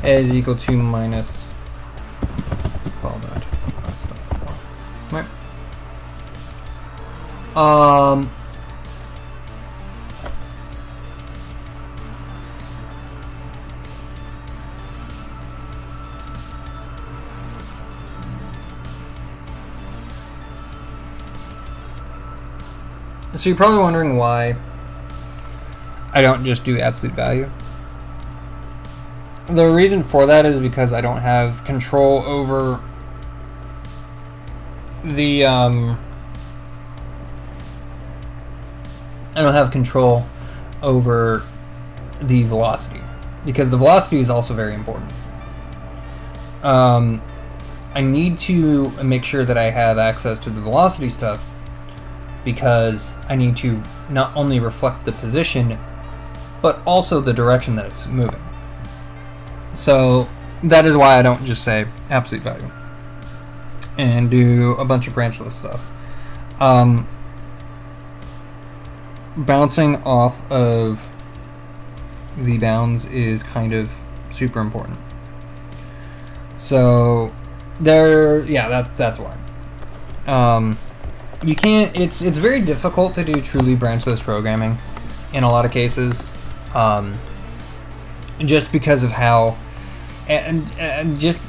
is equal to minus ball dot pause dot y. Right. So you're probably wondering why I don't just do absolute value. The reason for that is because I don't have control over the I don't have control over the velocity, because the velocity is also very important. I need to make sure that I have access to the velocity stuff, because I need to not only reflect the position, but also the direction that it's moving. So that is why I don't just say absolute value and do a bunch of branchless stuff. Bouncing off of the bounds is kind of super important. So that's why. You can't. It's very difficult to do truly branchless programming in a lot of cases, just because of how, and just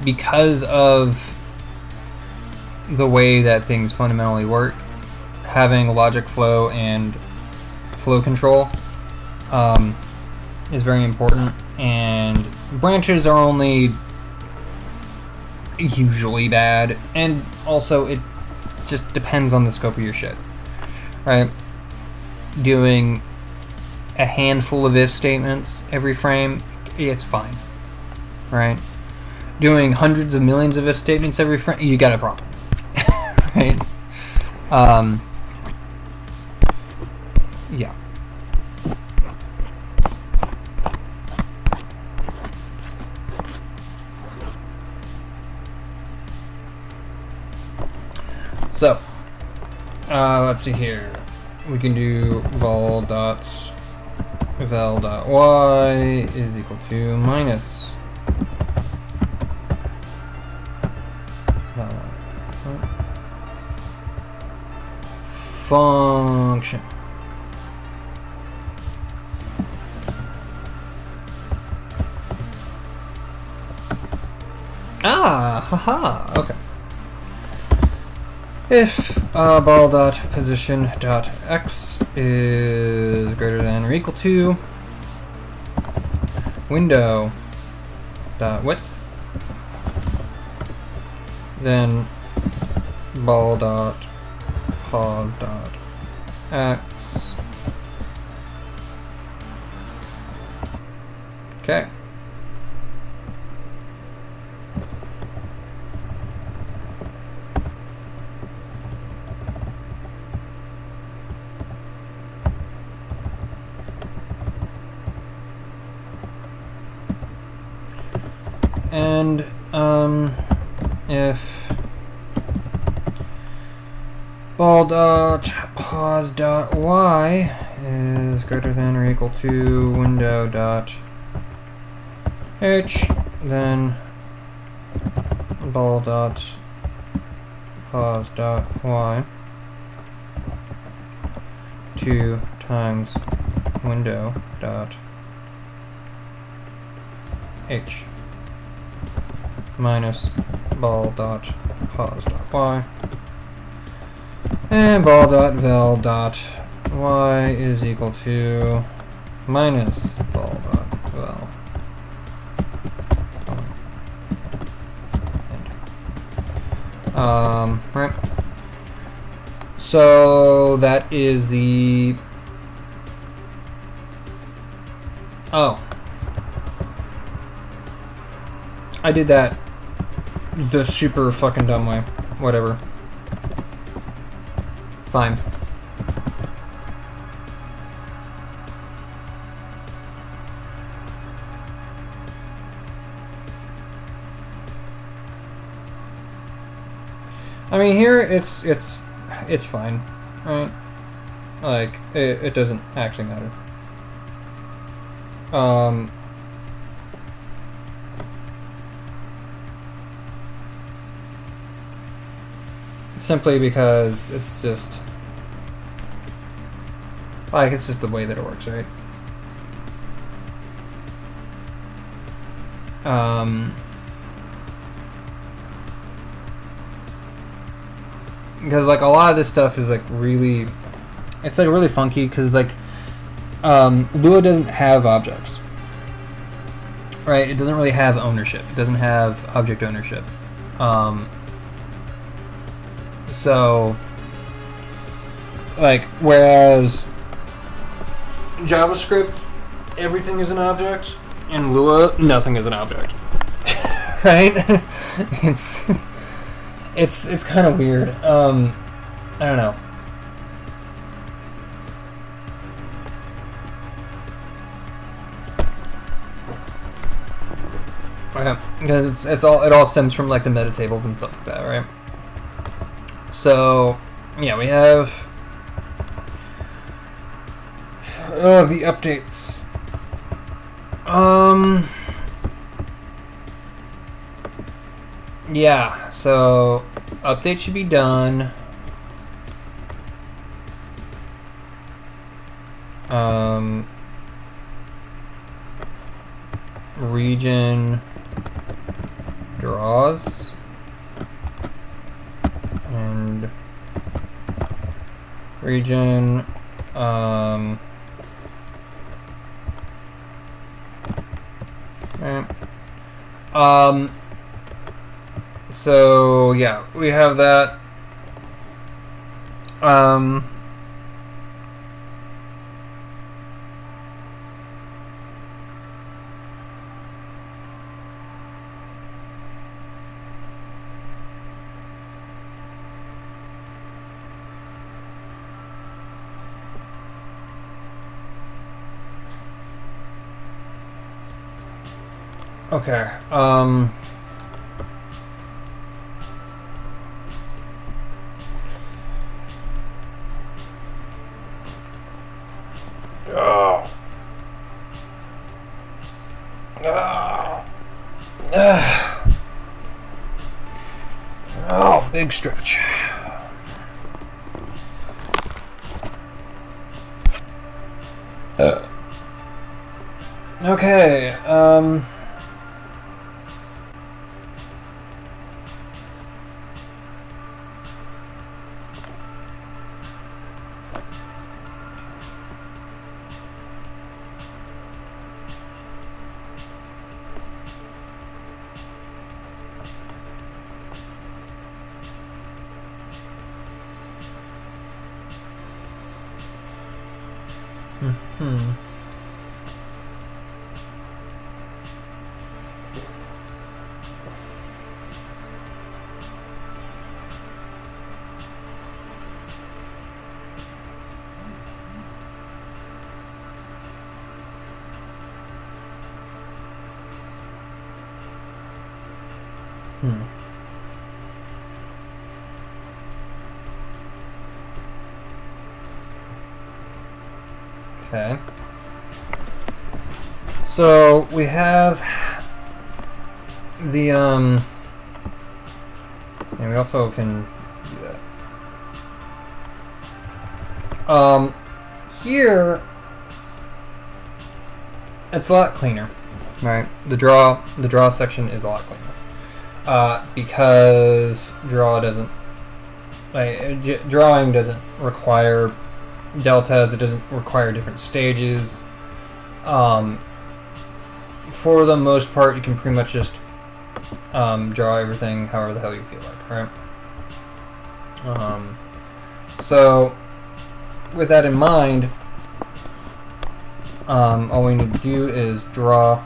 because of the way that things fundamentally work. Having logic flow and flow control is very important, and branches are only usually bad, and also it just depends on the scope of your shit, right? Doing a handful of if statements every frame, it's fine, right? Doing hundreds of millions of if statements every frame, you got a problem, right? Yeah. So, let's see here. We can do vol dot val dot y is equal to minus val y. Function. Haha, okay. If ball dot position dot x is greater than or equal to window dot width, then ball dot pause dot x. Okay. And if ball dot pause dot y is greater than or equal to window dot h, then ball dot pause dot y 2 times window dot h minus ball dot pause dot y, and ball dot val dot y is equal to minus ball dot val. Right. So that is the. Oh. I did that the super fucking dumb way. Whatever. Fine. I mean, here it's fine, right? Like it doesn't actually matter. Simply because it's just like it's just the way that it works, right? Because like a lot of this stuff is like really, it's like really funky because like Lua doesn't have objects, right? It doesn't really have ownership. It doesn't have object ownership. So like whereas JavaScript, everything is an object, in Lua nothing is an object. right? it's it's kind of weird. I don't know. Okay, because it all stems from like the meta tables and stuff like that, right? So yeah, we have the updates. Yeah, so update should be done. Region draws and region right. So yeah, we have that. Okay. Oh, big stretch. Okay. Okay. So we have the and we also can do that. Here it's a lot cleaner, right? The draw section is a lot cleaner. Because drawing doesn't require deltas, it doesn't require different stages. For the most part, you can pretty much just draw everything however the hell you feel like, right? So with that in mind, all we need to do is draw.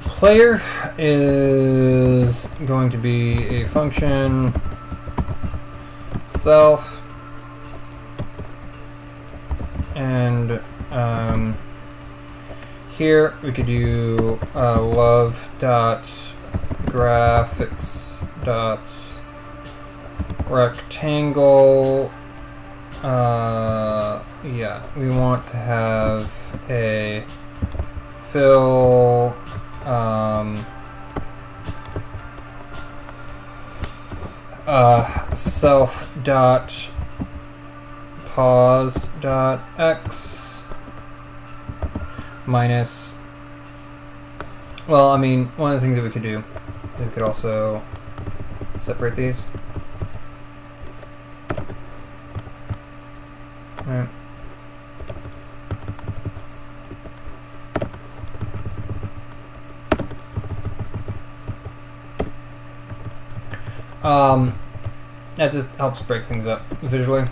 Player is going to be a function self, and here we could do love.graphics.rectangle. Yeah, we want to have a fill self dot pause dot x minus, well, I mean, one of the things that we could do, we could also separate these. All right. That just helps break things up visually.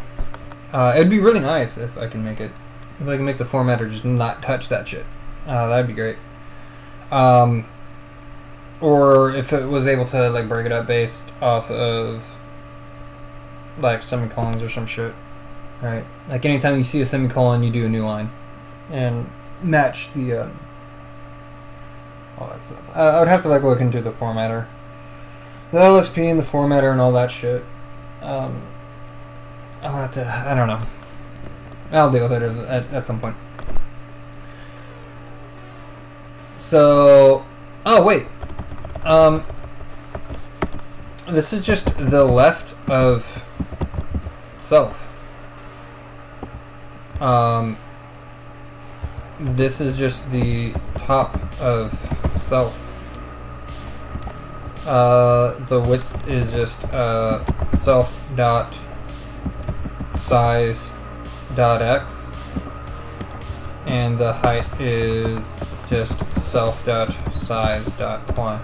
It'd be really nice if I can make the formatter just not touch that shit. That'd be great. Or if it was able to like break it up based off of like semicolons or some shit, right? Like anytime you see a semicolon, you do a new line and match the all that stuff. I would have to like look into the formatter, the LSP and the formatter and all that shit. I'll have to. I don't know. I'll deal with it at some point. So, oh wait, this is just the left of self. This is just the top of self. The width is just self dot size dot x, and the height is just self dot size dot y.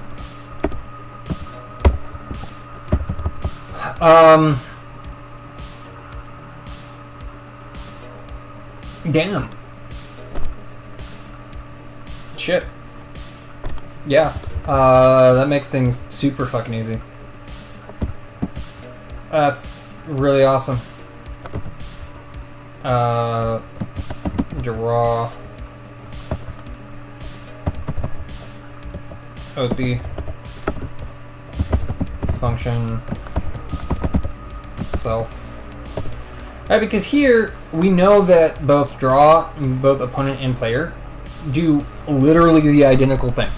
Damn. Shit. Yeah. That makes things super fucking easy. That's really awesome. Draw OP function self. Alright, because here we know that both draw, both opponent and player do literally the identical thing.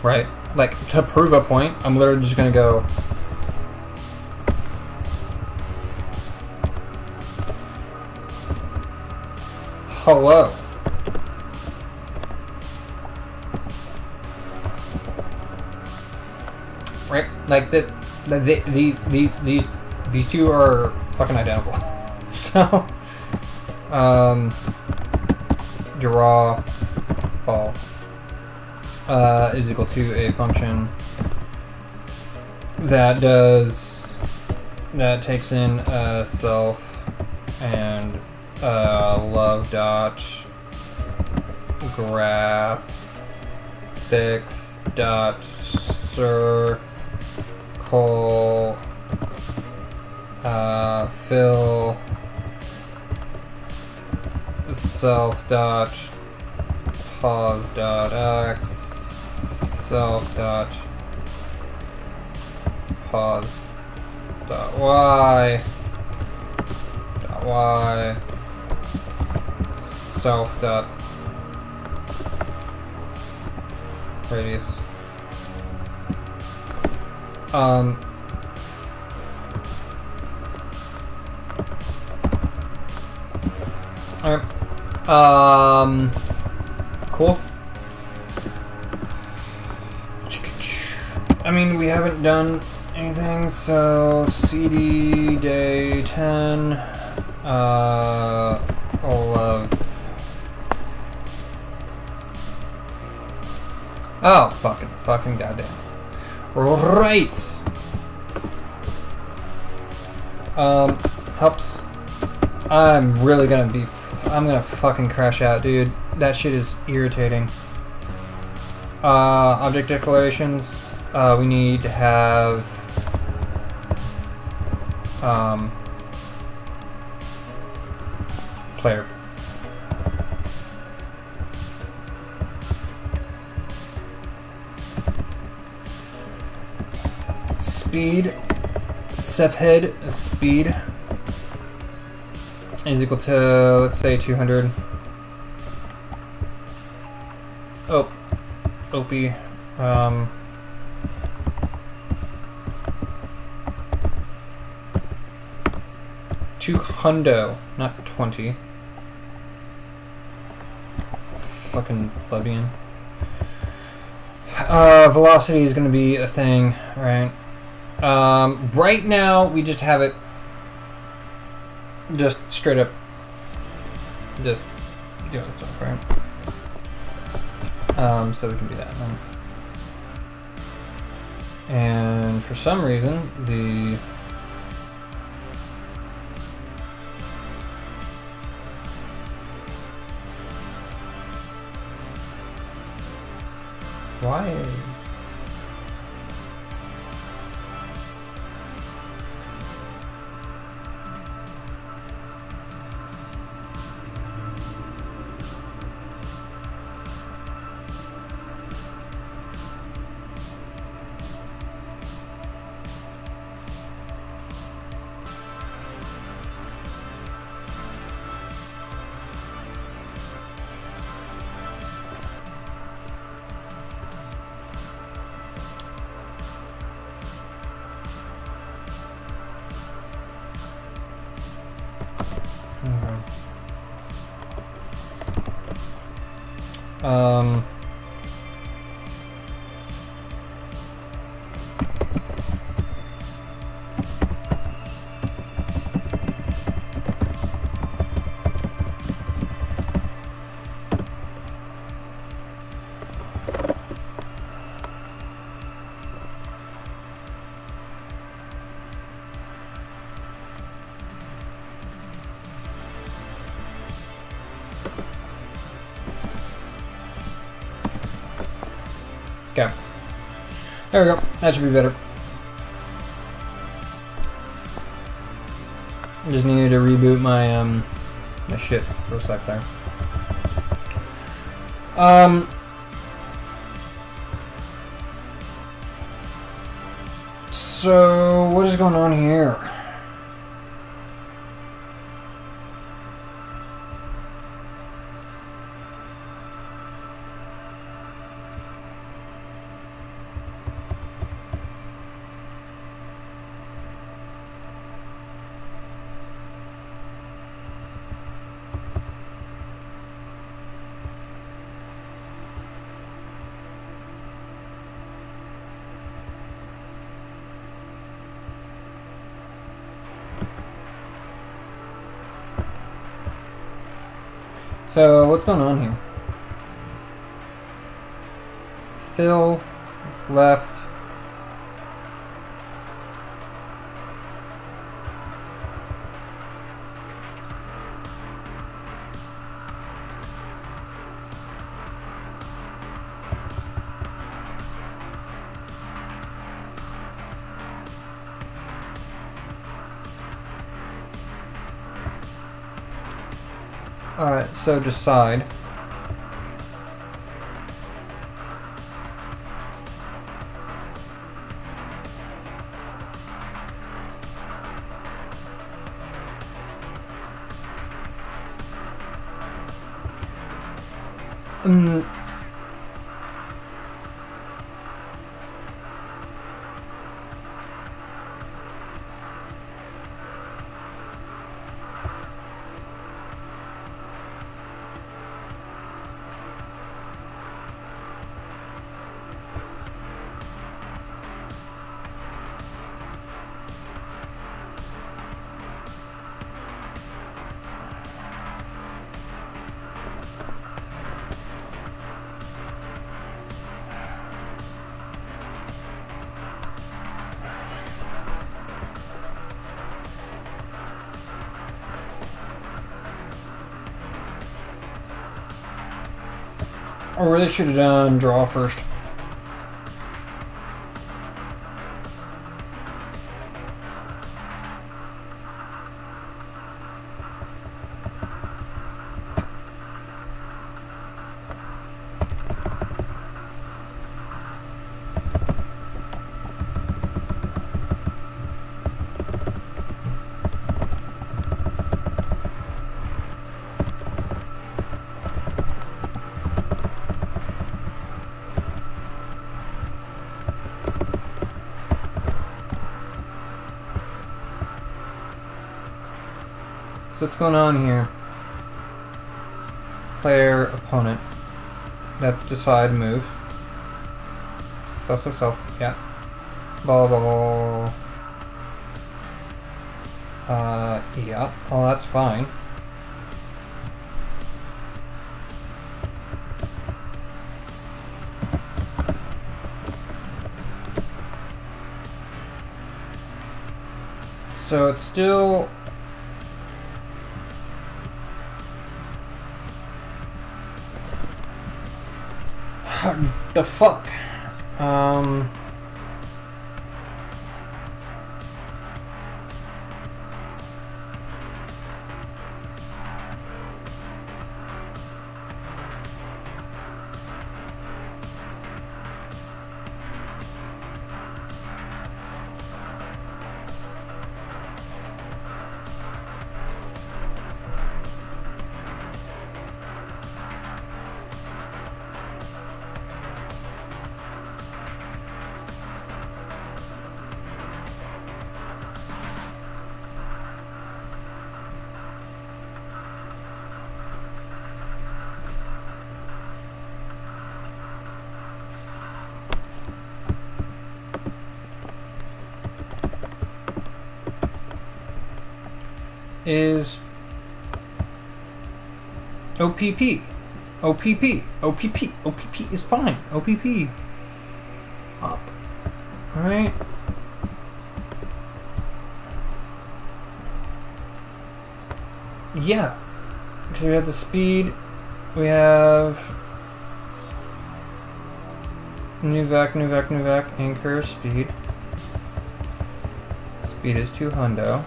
Right? Like, to prove a point, I'm literally just gonna go hello. Right? Like these two are fucking identical. So draw ball is equal to a function that takes in self and love dot graphics dot circle fill self dot pause dot x self dot pause dot y self dot radius. Alright. Cool. I mean, we haven't done anything, so CD day 10, love. Oh, fucking goddamn. Right. Helps. I'm really gonna be. I'm gonna fucking crash out, dude. That shit is irritating. Object declarations. We need to have. Player. Speed. Sephead speed is equal to, let's say, 200. OP. 200, not 20. Fucking plebeian. Velocity is going to be a thing, right? Right now, we just have it just straight up just doing stuff, right? So we can do that. And for some reason, the Why is... Um... Okay. There we go. That should be better. I just needed to reboot my my shit for a sec there. So what is going on here? So what's going on here? Fill, left. Alright, so decide. I really should have done draw first. So what's going on here? Player, opponent. That's decide, move. Self, yeah. Blah, blah, blah. Yeah. Well, that's fine. So it's still... the fuck? Is OPP. OPP. OPP. OPP is fine. OPP. Up. Alright. Yeah. Because we have the speed. We have new vac, anchor, speed. Speed is 2 hundo.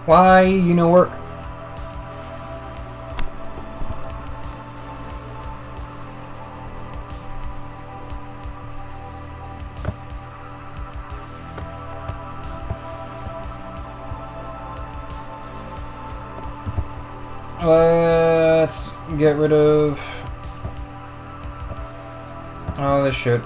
Why you no work? Let's get rid of all this shit.